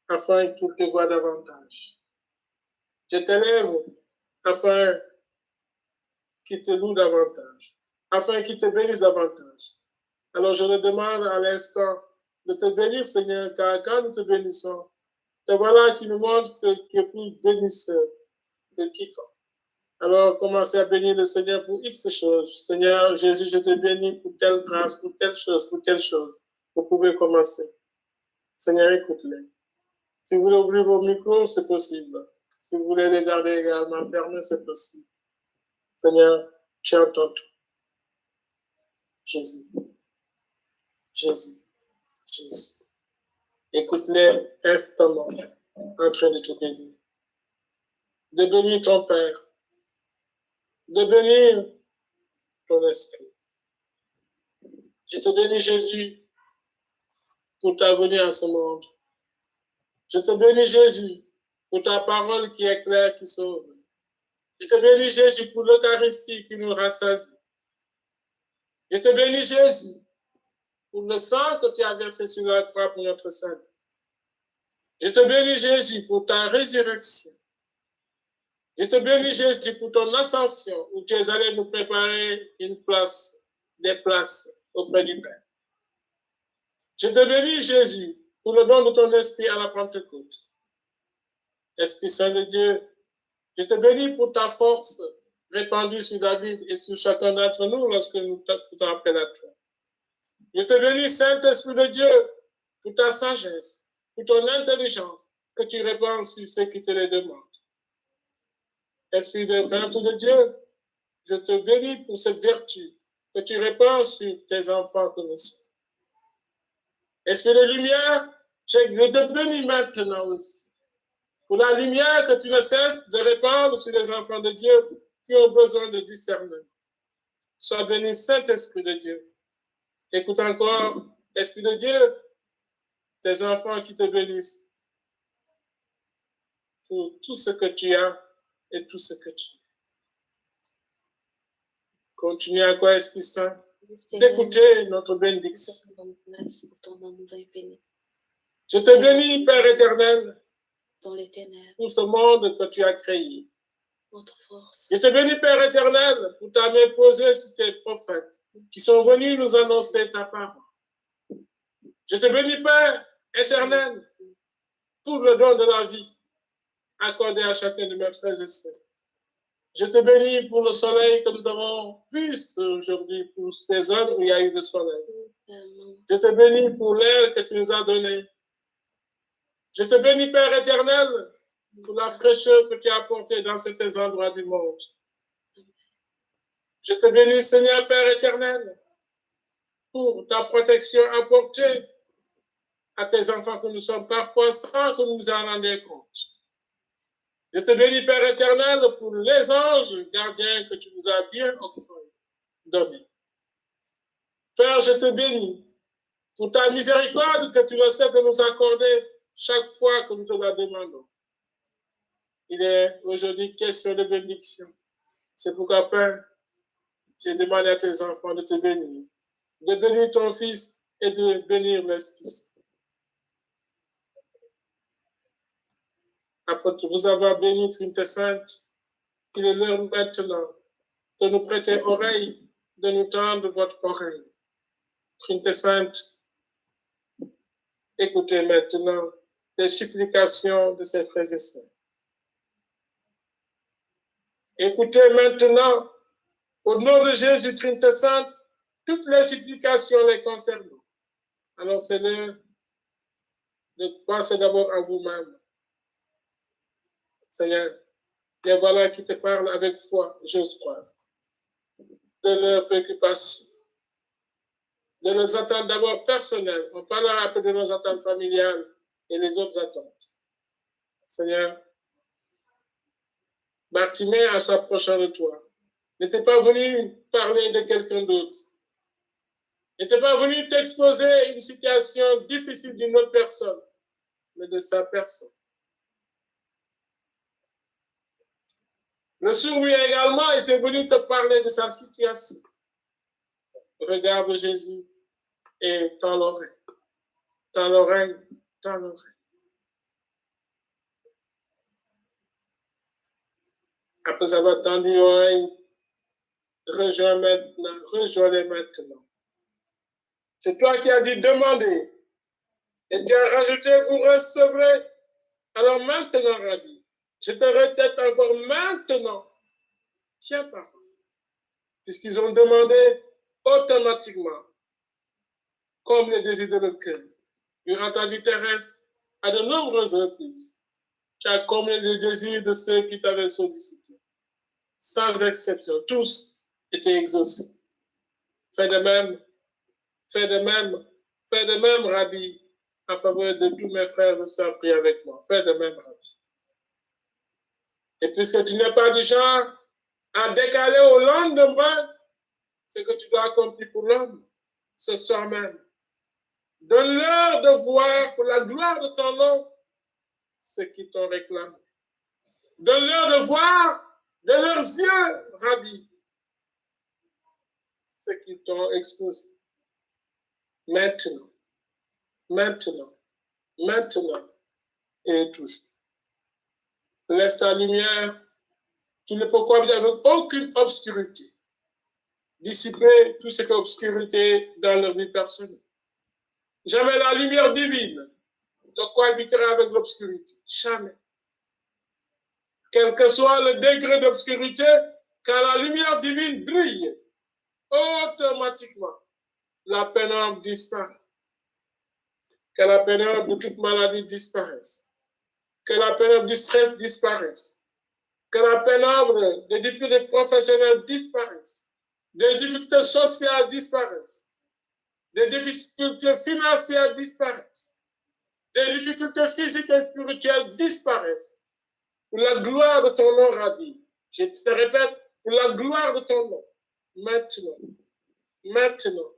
[SPEAKER 3] afin qu'il te voie davantage. Je t'élève afin qu'il te loue davantage, afin qu'il te bénisse davantage. Alors je le demande à l'instant de te bénir, Seigneur, car quand nous te bénissons, te voilà qui nous montre que tu es plus bénisseur que quiconque. Alors commencez à bénir le Seigneur pour X choses. Seigneur Jésus, je te bénis pour telle grâce, pour telle chose, pour telle chose. Vous pouvez commencer. Seigneur, écoute-les. Si vous voulez ouvrir vos micros, c'est possible. Si vous voulez les garder également fermés, c'est possible. Seigneur, tu entends tout. Jésus, Jésus, Jésus. Écoute-les instamment en train de te bénir. De bénir ton Père. De bénir ton esprit. Je te bénis, Jésus, pour ta venue à ce monde. Je te bénis, Jésus, pour ta parole qui est claire, qui sauve. Je te bénis, Jésus, pour l'Eucharistie qui nous rassasie. Je te bénis, Jésus, pour le sang que tu as versé sur la croix pour notre salut. Je te bénis, Jésus, pour ta résurrection. Je te bénis, Jésus, pour ton ascension, où tu es allé nous préparer une place, des places auprès du Père. Je te bénis, Jésus, pour le don de ton esprit à la Pentecôte. Esprit Saint de Dieu, je te bénis pour ta force répandue sur David et sur chacun d'entre nous lorsque nous foutons appel à toi. Je te bénis, Saint-Esprit de Dieu, pour ta sagesse, pour ton intelligence que tu répands sur ceux qui te les demandent. Esprit de vérité de Dieu, je te bénis pour cette vertu que tu répands sur tes enfants que nous sommes. Esprit de lumière, je te bénis maintenant aussi pour la lumière que tu ne cesses de répandre sur les enfants de Dieu qui ont besoin de discernement. Sois béni, Saint-Esprit de Dieu. Écoute encore, Esprit de Dieu, tes enfants qui te bénissent pour tout ce que tu as et tout ce que tu es. Continue encore, Esprit Saint, d'écouter notre bénédiction. Je te bénis, Père éternel,
[SPEAKER 4] dans les ténèbres,
[SPEAKER 3] pour ce monde que tu as créé.
[SPEAKER 4] notre force.
[SPEAKER 3] Je te bénis, Père éternel, pour ta main posée sur tes prophètes qui sont venus nous annoncer ta parole. Je te bénis, Père éternel, pour le don de la vie accordé à chacun de mes frères et sœurs. Je te bénis pour le soleil que nous avons vu aujourd'hui, pour ces zones où il y a eu de soleil. Je te bénis pour l'air que tu nous as donné. Je te bénis, Père éternel, pour la fraîcheur que tu as apportée dans certains endroits du monde. Je te bénis, Seigneur Père éternel, pour ta protection apportée à tes enfants que nous sommes parfois sans que nous nous en rendions compte. Je te bénis, Père éternel, pour les anges gardiens que tu nous as bien donnés. Père, je te bénis pour ta miséricorde que tu ne cesses de nous accorder chaque fois que nous te la demandons. Il est aujourd'hui question de bénédiction. C'est pourquoi, Père, j'ai demandé à tes enfants de te bénir, de bénir ton Fils et de bénir l'Esprit Saint. Après vous avoir béni, Trinité Sainte, il est l'heure maintenant de nous prêter oreille, de nous tendre votre oreille. Trinité Sainte, écoutez maintenant les supplications de ses frères et sœurs. Écoutez maintenant, au nom de Jésus, Trinité Sainte, toutes les supplications les concernant. Alors, c'est l'heure de penser d'abord à vous-même. Seigneur, et voilà qui te parle avec foi, j'ose croire, de leurs préoccupations, de nos attentes d'abord personnelles. On parlera après de nos attentes familiales et les autres attentes. Seigneur, Bartimée, en s'approchant de toi, n'était pas venu parler de quelqu'un d'autre. N'était pas venu t'exposer une situation difficile d'une autre personne, mais de sa personne. Le sourd également était venu te parler de sa situation. regarde Jésus et tends l'oreille. Tends l'oreille, tends l'oreille. Après avoir tendu l'oreille, rejoins-les maintenant. C'est toi qui as dit demander. Et tu as rajouté, vous recevrez. Alors maintenant, Rabbi, je te répète encore maintenant, tiens parole. Puisqu'ils ont demandé automatiquement, comme le désir de leur cœur. Durant ta vie terrestre, à de nombreuses reprises, tu as comblé le désir de ceux qui t'avaient sollicité. Sans exception, tous étaient exaucés. Fais de même, fais de même, fais de même, Rabbi, en faveur de tous mes frères et sœurs, prie avec moi. Fais de même, Rabbi. Et puisque tu n'es pas du genre à décaler au lendemain ce que tu dois accomplir pour l'homme, ce soir même, donne-leur de voir pour la gloire de ton nom ce qui t'ont réclamé. Donne-leur de voir de leurs yeux, Rabbi, ce qu'ils t'ont exposé. Maintenant, maintenant, maintenant et toujours. Laisse ta lumière qui ne peut cohabiter avec aucune obscurité. Dissiper tout ce qui est obscurité dans leur vie personnelle. Jamais la lumière divine ne cohabitera avec l'obscurité. Jamais. Quel que soit le degré d'obscurité, quand la lumière divine brille, automatiquement, la pénombre disparaît. Que la pénombre de toute maladie disparaisse. Que la pénombre du stress disparaisse. Que la pénombre des difficultés professionnelles disparaissent. Des difficultés sociales disparaissent. Des difficultés financières disparaissent. Des difficultés physiques et spirituelles disparaissent. Pour la gloire de ton nom, Rabbi. Je te répète, pour la gloire de ton nom. Maintenant, maintenant,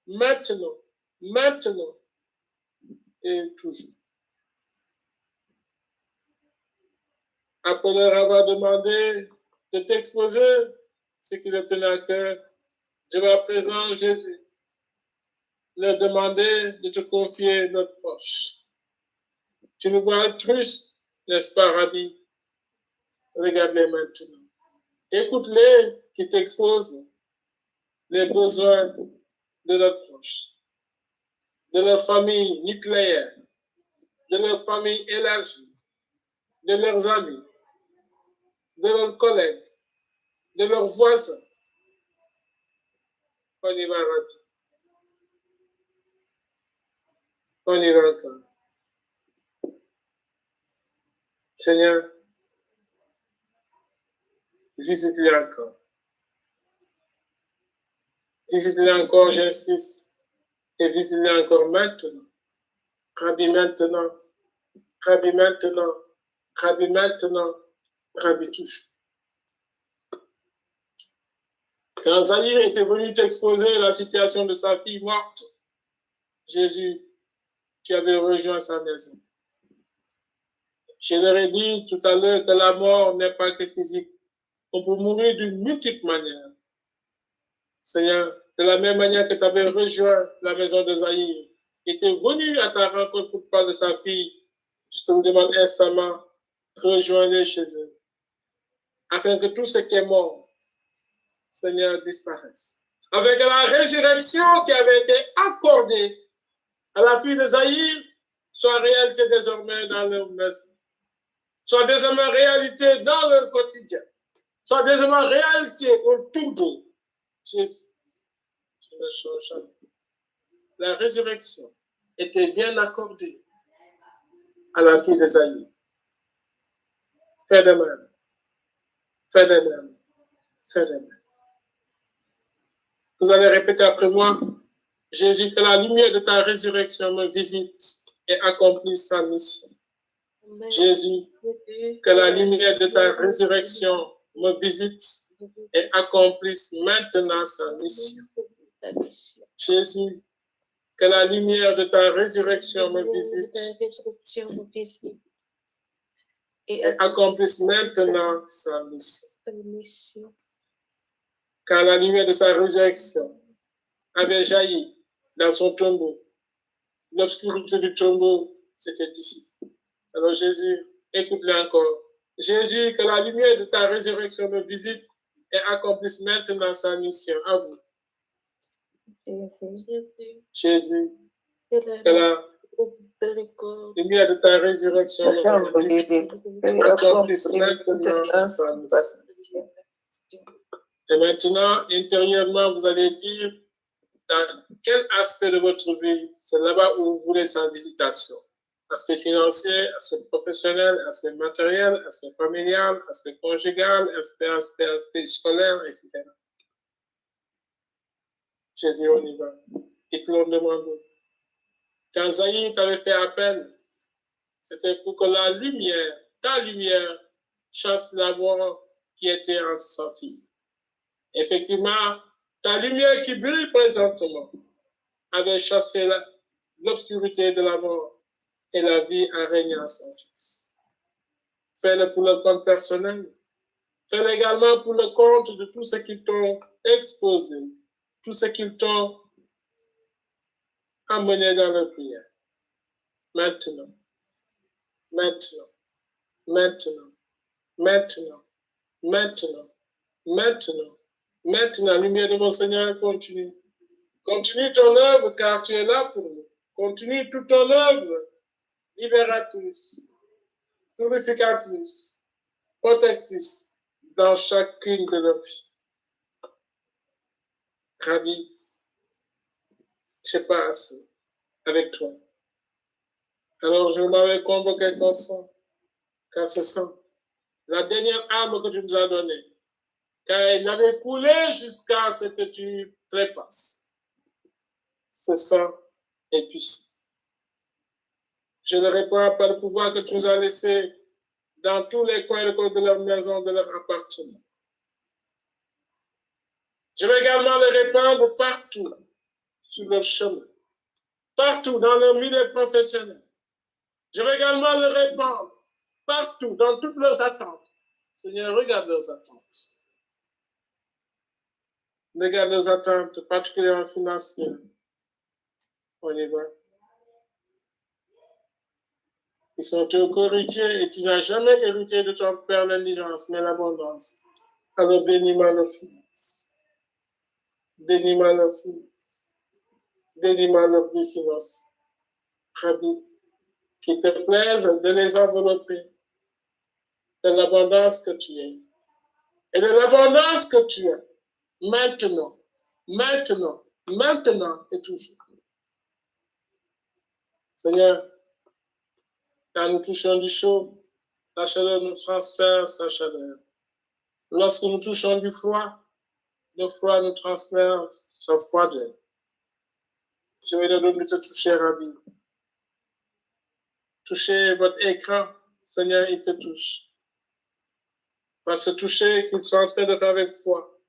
[SPEAKER 3] maintenant, maintenant et toujours. Après leur avoir demandé de t'exposer ce qui leur tenait à cœur, je vais à présent, Jésus, leur demander de te confier notre proche. Tu nous vois altruiste, n'est-ce pas, Rabbi? Regarde-les maintenant. Écoute-les qui t'exposent les besoins de leurs proches, de leur famille nucléaire, de leur famille élargie, de leurs amis, de leurs collègues, de leurs voisins. On y va, Rabbi. On y va encore. Seigneur, visite-les encore. Visite-les encore, j'insiste. Et visite-les encore maintenant. Rabbi maintenant. Rabbi maintenant. Rabbi maintenant. Rabbi touche. Quand Zahir était venu t'exposer la situation de sa fille morte, Jésus, tu avais rejoint sa maison. Je leur ai dit tout à l'heure que la mort n'est pas que physique. On peut mourir d'une multiple manière. Seigneur, de la même manière que tu avais rejoint la maison de Zahir, qui était venu à ta rencontre pour parler de sa fille, je te demande instamment, rejoins-les chez eux, afin que tout ce qui est mort, Seigneur, disparaisse. Afin que la résurrection qui avait été accordée à la fille de Zahir soit réalité désormais dans leur maison, soit désormais réalité dans leur quotidien, soit désormais réalité autour d'eux. Jésus, je ne change jamais. La résurrection était bien accordée à la fille de Zahir. Fais de même. Fais de même. Fais de même. Vous allez répéter après moi. Jésus, que la lumière de ta résurrection me visite et accomplisse sa mission. Jésus, que la lumière de ta résurrection me visite et accomplisse maintenant sa mission. Jésus, que la lumière de ta résurrection me visite et accomplisse maintenant sa mission. Car la lumière de sa résurrection avait jailli dans son tombeau. L'obscurité du tombeau s'était dissipée. Alors Jésus, écoute-le encore. Jésus, que la lumière de ta résurrection me visite et accomplisse maintenant sa mission. À vous. Jésus, que la lumière de ta résurrection me visite et accomplisse maintenant sa mission. Et maintenant, intérieurement, vous allez dire dans quel aspect de votre vie, c'est là-bas où vous voulez sa visitation. Aspect financier, aspect professionnel, aspect matériel, aspect familial, aspect conjugal, aspect scolaire, etc. Jésus, on y va. Ils te l'ont demandé. Quand Zaïd t'avait fait appel, c'était pour que la lumière, ta lumière, chasse la mort qui était en sa fille. Effectivement, ta lumière qui brille présentement avait chassé l'obscurité de la mort et la vie a régné en son Fils. Fais-le pour le compte personnel. Fais-le également pour le compte de tout ce qu'ils t'ont exposé, tout ce qu'ils t'ont amené dans leur prière. Maintenant, maintenant, maintenant, maintenant, maintenant, maintenant, maintenant, lumière de mon Seigneur, continue. Continue ton œuvre car tu es là pour nous. Continue toute ton œuvre libératrice, purificatrice, protectrice dans chacune de nos vies. Rabbi, je passe avec toi. Alors je m'avais convoqué ton sang, car ce sang, la dernière arme que tu nous as donnée, car il avait coulé jusqu'à ce que tu trépasses. Ce sang est puissant. Je ne réponds pas le pouvoir que tu nous as laissé dans tous les coins de leur maison, de leur appartement. Je vais également le répandre partout sur leur chemin, partout dans leur milieu professionnel. Je vais également le répandre partout dans toutes leurs attentes. Seigneur, regarde leurs attentes. Regarde leurs attentes, particulièrement financières. On y va. Ils sont héritiers et tu n'as jamais hérité de ton Père l'indigence, mais l'abondance. Alors bénis-moi le Fils. Bénis-moi le Fils. Bénis-moi le Fils. Rabbi, qu'il te plaise de les envelopper de l'abondance que tu es. Et de l'abondance que tu as. Maintenant, maintenant, maintenant et toujours. Seigneur, quand nous touchons du chaud, la chaleur nous transfère sa chaleur. Lorsque nous touchons du froid, le froid nous transfère sa froideur. Je vais donner de te toucher, Rabbi. Touchez votre écran, Seigneur, il te touche. Par ce toucher qu'ils sont en train de faire avec foi.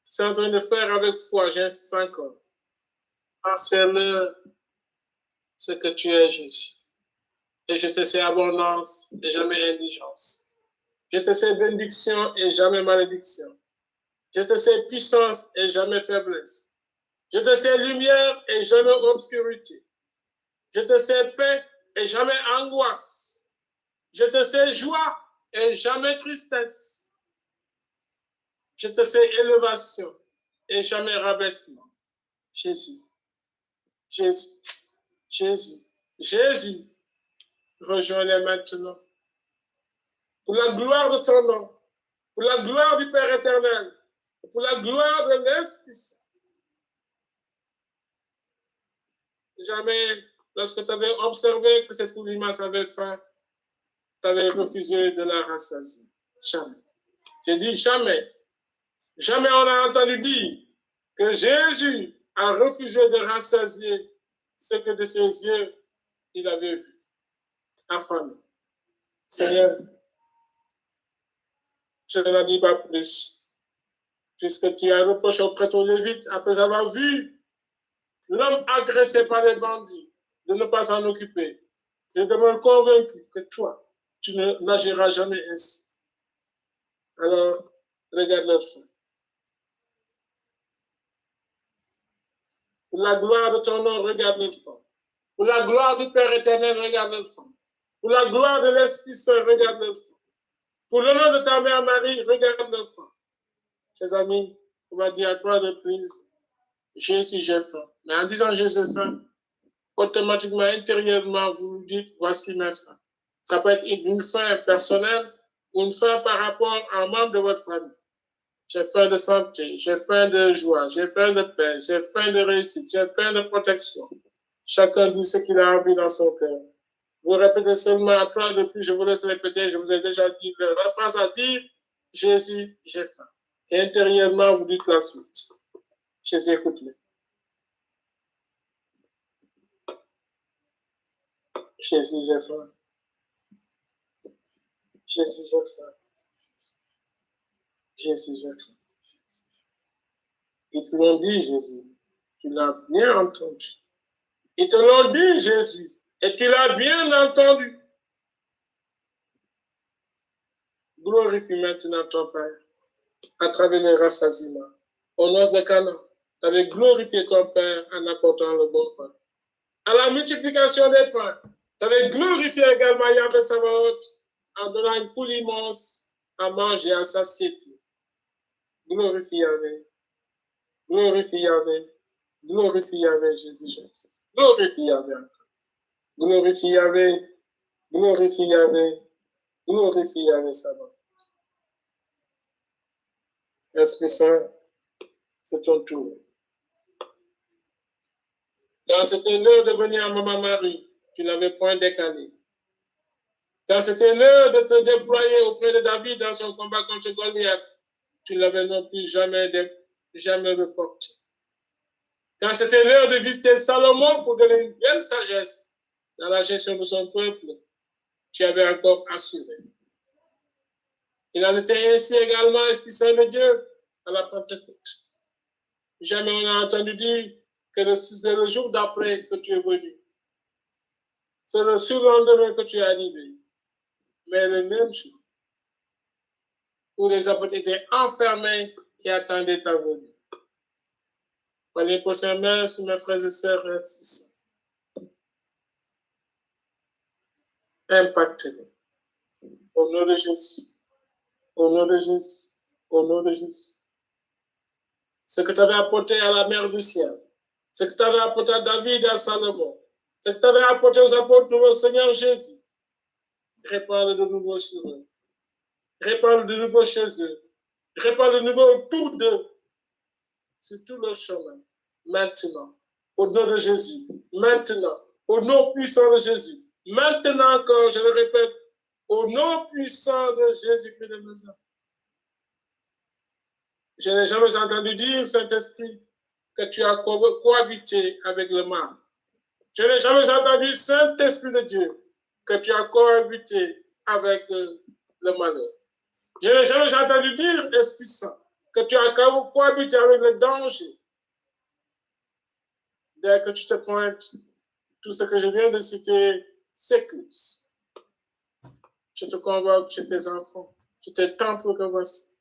[SPEAKER 3] Ils sont en train de faire avec foi, j'insiste encore. Transfère-leur ce que tu es, Jésus. Et je te sais abondance et jamais indigence. Je te sais bénédiction et jamais malédiction. Je te sais puissance et jamais faiblesse. Je te sais lumière et jamais obscurité. Je te sais paix et jamais angoisse. Je te sais joie et jamais tristesse. Je te sais élévation et jamais rabaissement. Jésus, Jésus, Jésus, Jésus, rejoins-les maintenant. Pour la gloire de ton nom, pour la gloire du Père éternel, pour la gloire de l'Esprit Saint. Jamais, lorsque tu avais observé que cette limace avait faim, tu avais refusé de la rassasier. Jamais. J'ai dit jamais. Jamais on a entendu dire que Jésus a refusé de rassasier ce que de ses yeux il avait vu. Affamé. Seigneur, je ne dis pas plus, puisque tu as reproché au prêtre Lévite, après avoir vu l'homme agressé par les bandits, de ne pas s'en occuper. Je demeure convaincu que toi, tu n'agiras jamais ainsi. Alors, regarde leur foi. Pour la gloire de ton nom, regarde le sang. Pour la gloire du Père éternel, regarde le sang. Pour la gloire de l'Esprit Saint, regarde le sang. Pour l'honneur de ta mère Marie, regarde le sang. Chers amis, on va dire à 3 reprises, Jésus, j'ai faim. Mais en disant Jésus, j'ai faim, automatiquement, intérieurement, vous dites, voici ma faim. Ça peut être une faim personnelle ou une faim par rapport à un membre de votre famille. J'ai faim de santé, j'ai faim de joie, j'ai faim de paix, j'ai faim de réussite, j'ai faim de protection. Chacun dit ce qu'il a envie dans son cœur. Vous répétez seulement à 3 depuis, je vous laisse répéter, je vous ai déjà dit, la phrase à dire, Jésus, j'ai faim. Et intérieurement, vous dites la suite. Jésus, écoute-le. Jésus, j'ai faim. Jésus, j'ai faim. Jésus, j'ai faim. Ils te l'ont dit, Jésus. Tu l'as bien entendu. Ils te l'ont dit, Jésus. Et tu l'as bien entendu. Glorifie maintenant ton Père à travers les rassasiements. Au nom de Canaan, tu avais glorifié ton Père en apportant le bon pain. À la multiplication des pains, tu avais glorifié également Yahvé Sabaoth en donnant une foule immense à manger à satiété. Glorifie Yahvé. Glorifie Yahvé. Glorifie Yahvé, Jésus. Glorifie Yahvé. Glorifie Yahvé. Glorifie Yahvé. Glorifie Yahvé Sabaoth. Esprit Saint, c'est ton tour. Quand c'était l'heure de venir à Maman Marie, tu n'avais point décalé. Quand c'était l'heure de te déployer auprès de David dans son combat contre Goliath, tu ne l'avais non plus jamais reporté. Quand c'était l'heure de visiter Salomon pour donner une belle sagesse dans la gestion de son peuple, tu avais encore assuré. Il en était ainsi également, Esprit Saint de Dieu, à la Pentecôte. Jamais on a entendu dire que c'est le jour d'après que tu es venu. C'est le surlendemain que tu es arrivé. Mais le même jour où les apôtres étaient enfermés et attendaient ta venue. Prenez pour ses mains sur mes frères et sœurs réticents. Impactez-les. Au nom de Jésus. Au nom de Jésus. Au nom de Jésus. Ce que tu avais apporté à la mer du ciel. Ce que tu avais apporté à David et à Salomon. Ce que tu avais apporté aux apôtres de notre Seigneur Jésus. Répand-le de nouveau sur eux. Répand-le de nouveau chez eux. Répand-le de nouveau autour d'eux. Sur tout leur chemin. Maintenant. Au nom de Jésus. Maintenant. Au nom puissant de Jésus. Maintenant encore, je le répète, au nom puissant de Jésus-Christ de Nazareth. Je n'ai jamais entendu dire, Saint-Esprit, que tu as cohabité avec le mal. Je n'ai jamais entendu, Saint-Esprit de Dieu, que tu as cohabité avec le malheur. Je n'ai jamais entendu dire, Esprit Saint, que tu as cohabité avec le danger. Dès que tu te pointes, tout ce que je viens de citer s'éclipse. Je te convoque chez tes enfants, chez tes temples que voici.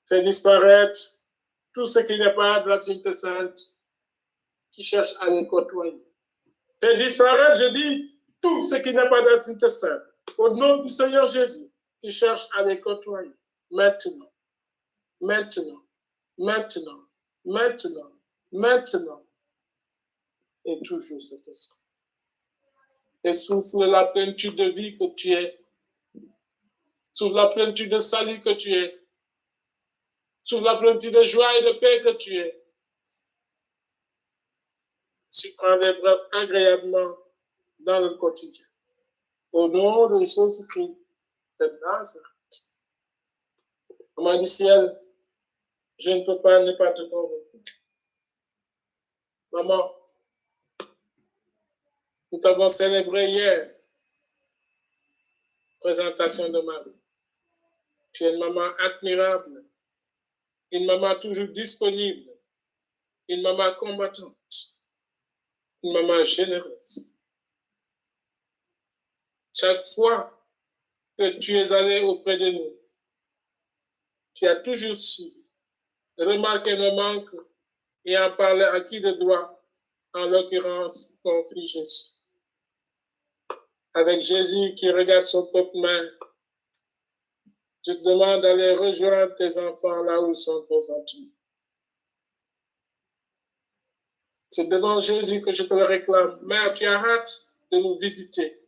[SPEAKER 3] Fais disparaître tout ce qui n'est pas de la Trinité Sainte qui cherche à les côtoyer. Fais disparaître, je dis, tout ce qui n'est pas de la Trinité Sainte, au nom du Seigneur Jésus, qui cherche à les côtoyer. Maintenant, maintenant, maintenant, maintenant, maintenant, et toujours cet esprit. Et souffle la plénitude de vie que tu es. Souffle la plénitude de salut que tu es. Souffle la plénitude de joie et de paix que tu es. Tu prends des brefs agréablement dans le quotidien. Au nom de Jésus-Christ de Nazareth. Maman du ciel, je ne peux pas ne pas te convaincre. Maman, nous t'avons célébré hier présentation de Marie. Tu es une maman admirable, une maman toujours disponible, une maman combattante, une maman généreuse. Chaque fois que tu es allé auprès de nous, tu as toujours su remarquer nos manques et en parler à qui de droit, en l'occurrence ton fils Jésus. Avec Jésus qui regarde son peuple main, je te demande d'aller rejoindre tes enfants là où ils sont présentement. C'est devant Jésus que je te le réclame. Mère, tu as hâte de nous visiter.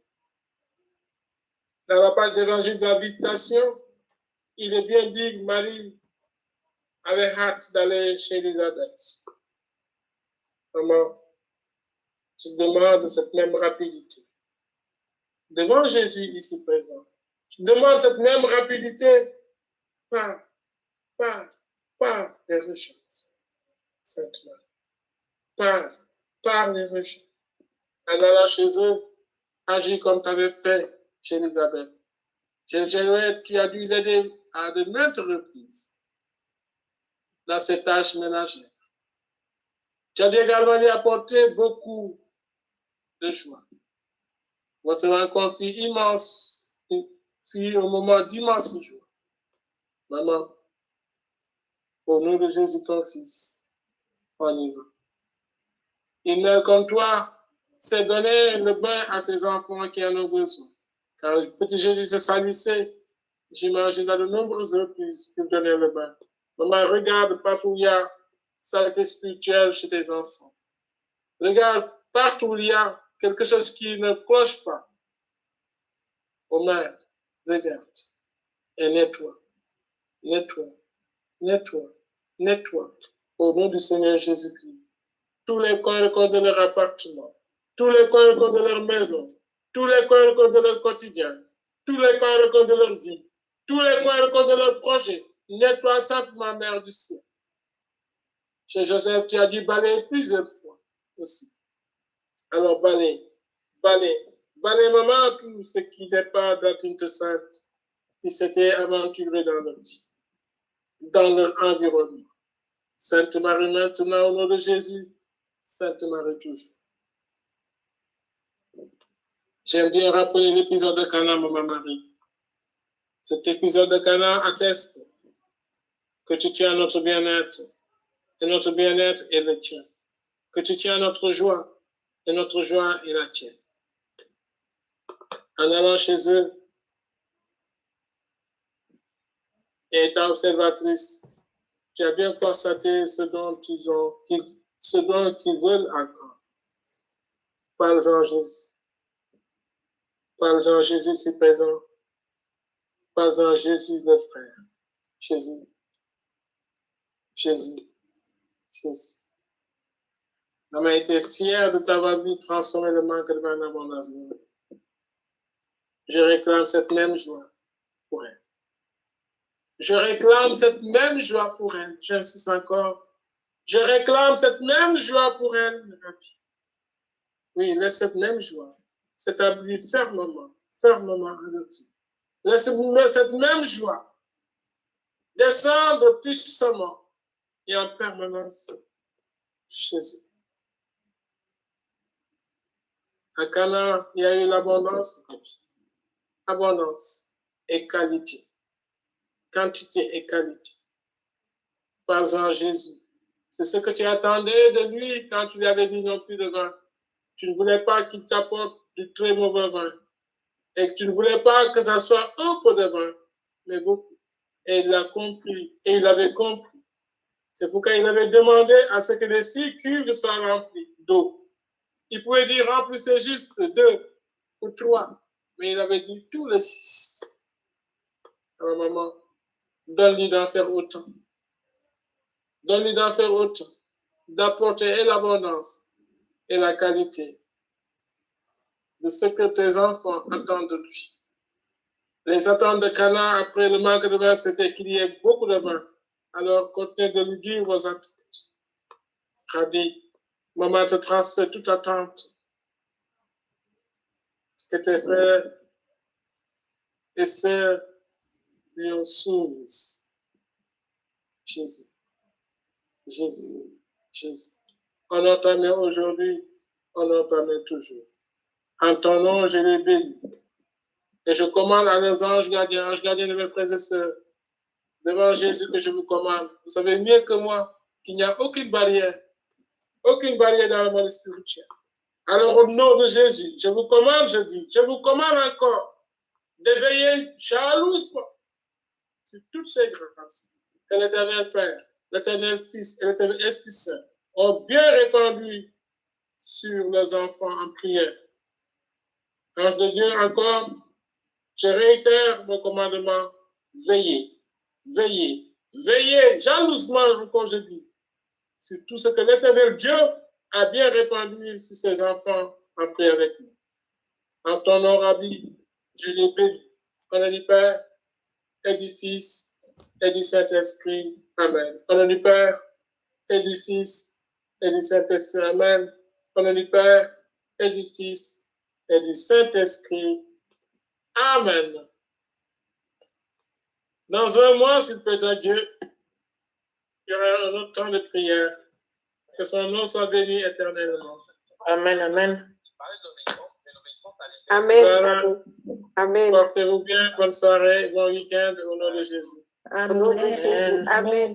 [SPEAKER 3] Dans la page d'évangile de la visitation, il est bien dit que Marie avait hâte d'aller chez Élisabeth. Maman, je demande cette même rapidité. Devant Jésus ici présent, je demande cette même rapidité par les recherches. Sainte Marie, par les recherches. En allant chez eux, agis comme tu avais fait chez Élisabeth. Tu as dû l'aider à de maintes reprises dans ses tâches ménagères. Tu as dû également lui apporter beaucoup de joie. Votre rencontre fut immense, fut un moment d'immense joie. Maman, au nom de Jésus, ton Fils, on y va. Il n'est comme toi, c'est donner le bain à ses enfants qui en ont besoin. Quand le petit Jésus se salissait, j'imagine à de nombreuses reprises pour donner le bain. Maman, regarde partout où il y a saleté spirituelle chez tes enfants. Regarde partout où il y a quelque chose qui ne cloche pas. Oh mère, regarde et nettoie. Au nom du Seigneur Jésus-Christ. Tous les coins de leur appartement, tous les coins de leur maison, tous les coins de leur quotidien, tous les coins de leur vie, tous les coins de leur projet. Nettoie simplement, Mère du ciel. Chez Joseph, tu as dû balayer plusieurs fois aussi. Alors balaye, maman, tout ce qui n'est pas dans une sainte, qui s'était aventuré dans leur vie, dans leur environnement. Sainte Marie, maintenant, au nom de Jésus, Sainte Marie toujours. J'aime bien rappeler l'épisode de Cana, maman Marie. Cet épisode de Cana atteste que tu tiens notre bien-être, et notre bien-être est le tien. Que tu tiens notre joie, et notre joie est la tienne. En allant chez eux, et étant observatrice, tu as bien constaté ce dont ils veulent encore. Parle-en Jésus. Parle-en Jésus ici présent. Parle-en Jésus le frère. Jésus. Maman était fière de t'avoir vu transformer le manque de vin en abondance. Je réclame cette même joie pour elle. Je réclame cette même joie pour elle. J'insiste encore. Je réclame cette même joie pour elle, Rabbi. Oui, laisse cette même joie s'établir fermement en nous. Laisse cette même joie descendre puissamment et en permanence chez eux. À Cana, il y a eu l'abondance, abondance et qualité, quantité et qualité. Parle-en Jésus. C'est ce que tu attendais de lui quand tu lui avais dit non plus de vin. Tu ne voulais pas qu'il t'apporte du très mauvais vin. Et que tu ne voulais pas que ça soit un peu de vin, mais beaucoup. Et il l'a compris. Et il avait compris. C'est pourquoi il avait demandé à ce que les 6 cuves soient remplies d'eau. Il pouvait dire remplissez juste 2 ou 3. Mais il avait dit tous les 6. Alors maman, donne-lui d'en faire autant. Donne-lui d'en faire autant. D'apporter et l'abondance et la qualité de ce que tes enfants attendent de lui. Les attentes de Cana après le manque de vin, c'était qu'il y ait beaucoup de vin. Alors, continuez de lui dire vos attentes. Rabbi, maman te transfère toute attente que tes frères et sœurs lui ont soumise. Jésus. Honore ta mère aujourd'hui, honore ta mère toujours. En ton nom, je les bénis. Et je commande à les anges gardiens de mes frères et sœurs, devant Jésus que je vous commande. Vous savez mieux que moi qu'il n'y a aucune barrière aucune barrière dans le monde spirituel. Alors, au nom de Jésus, je vous commande encore d'éveiller jalousement sur toutes ces grâces que l'Éternel Père, l'Éternel Fils et l'Éternel Esprit Saint ont bien répandu sur nos enfants en prière. Ange de Dieu, encore, je réitère mon commandement, veillez, veillez, veillez jalousement, comme je dis, sur tout ce que l'Éternel Dieu a bien répandu sur ses enfants en prière avec nous. En ton nom, Rabbi, je les bénis. Au nom du Père et du Fils et du Saint-Esprit. Amen. Au nom du Père et du Fils et du Saint-Esprit. Amen. Au nom du Père et du Fils et du Saint-Esprit. Amen. Dans un mois, s'il peut être Dieu, il y aura un autre temps de prière. Que son nom soit béni éternellement.
[SPEAKER 5] Amen, amen. Amen.
[SPEAKER 3] Voilà.
[SPEAKER 5] Amen.
[SPEAKER 3] Portez-vous bien. Bonne soirée. Bon week-end au nom de Jésus.
[SPEAKER 5] Au nom de Jésus. Amen.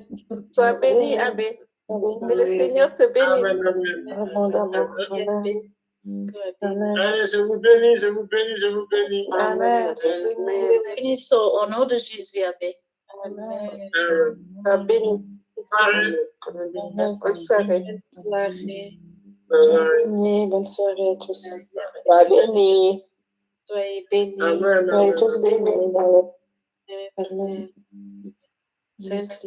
[SPEAKER 5] Sois béni, Abbé. Que le Seigneur te bénisse.
[SPEAKER 3] Amen, amen.
[SPEAKER 2] Abondamment. Amen.
[SPEAKER 3] Allez, je vous bénis, je vous bénis, je vous bénis.
[SPEAKER 5] Amen.
[SPEAKER 1] Nous bénissons au nom de Jésus, Abbé.
[SPEAKER 2] Amen.
[SPEAKER 5] Sois béni. Bonne soirée.
[SPEAKER 2] Bonne soirée à tous.
[SPEAKER 5] Sois béni.
[SPEAKER 4] Soyez bénis.
[SPEAKER 3] Amen,
[SPEAKER 2] Soyez
[SPEAKER 3] amen.
[SPEAKER 2] tous bénis. Amen.
[SPEAKER 4] Sainte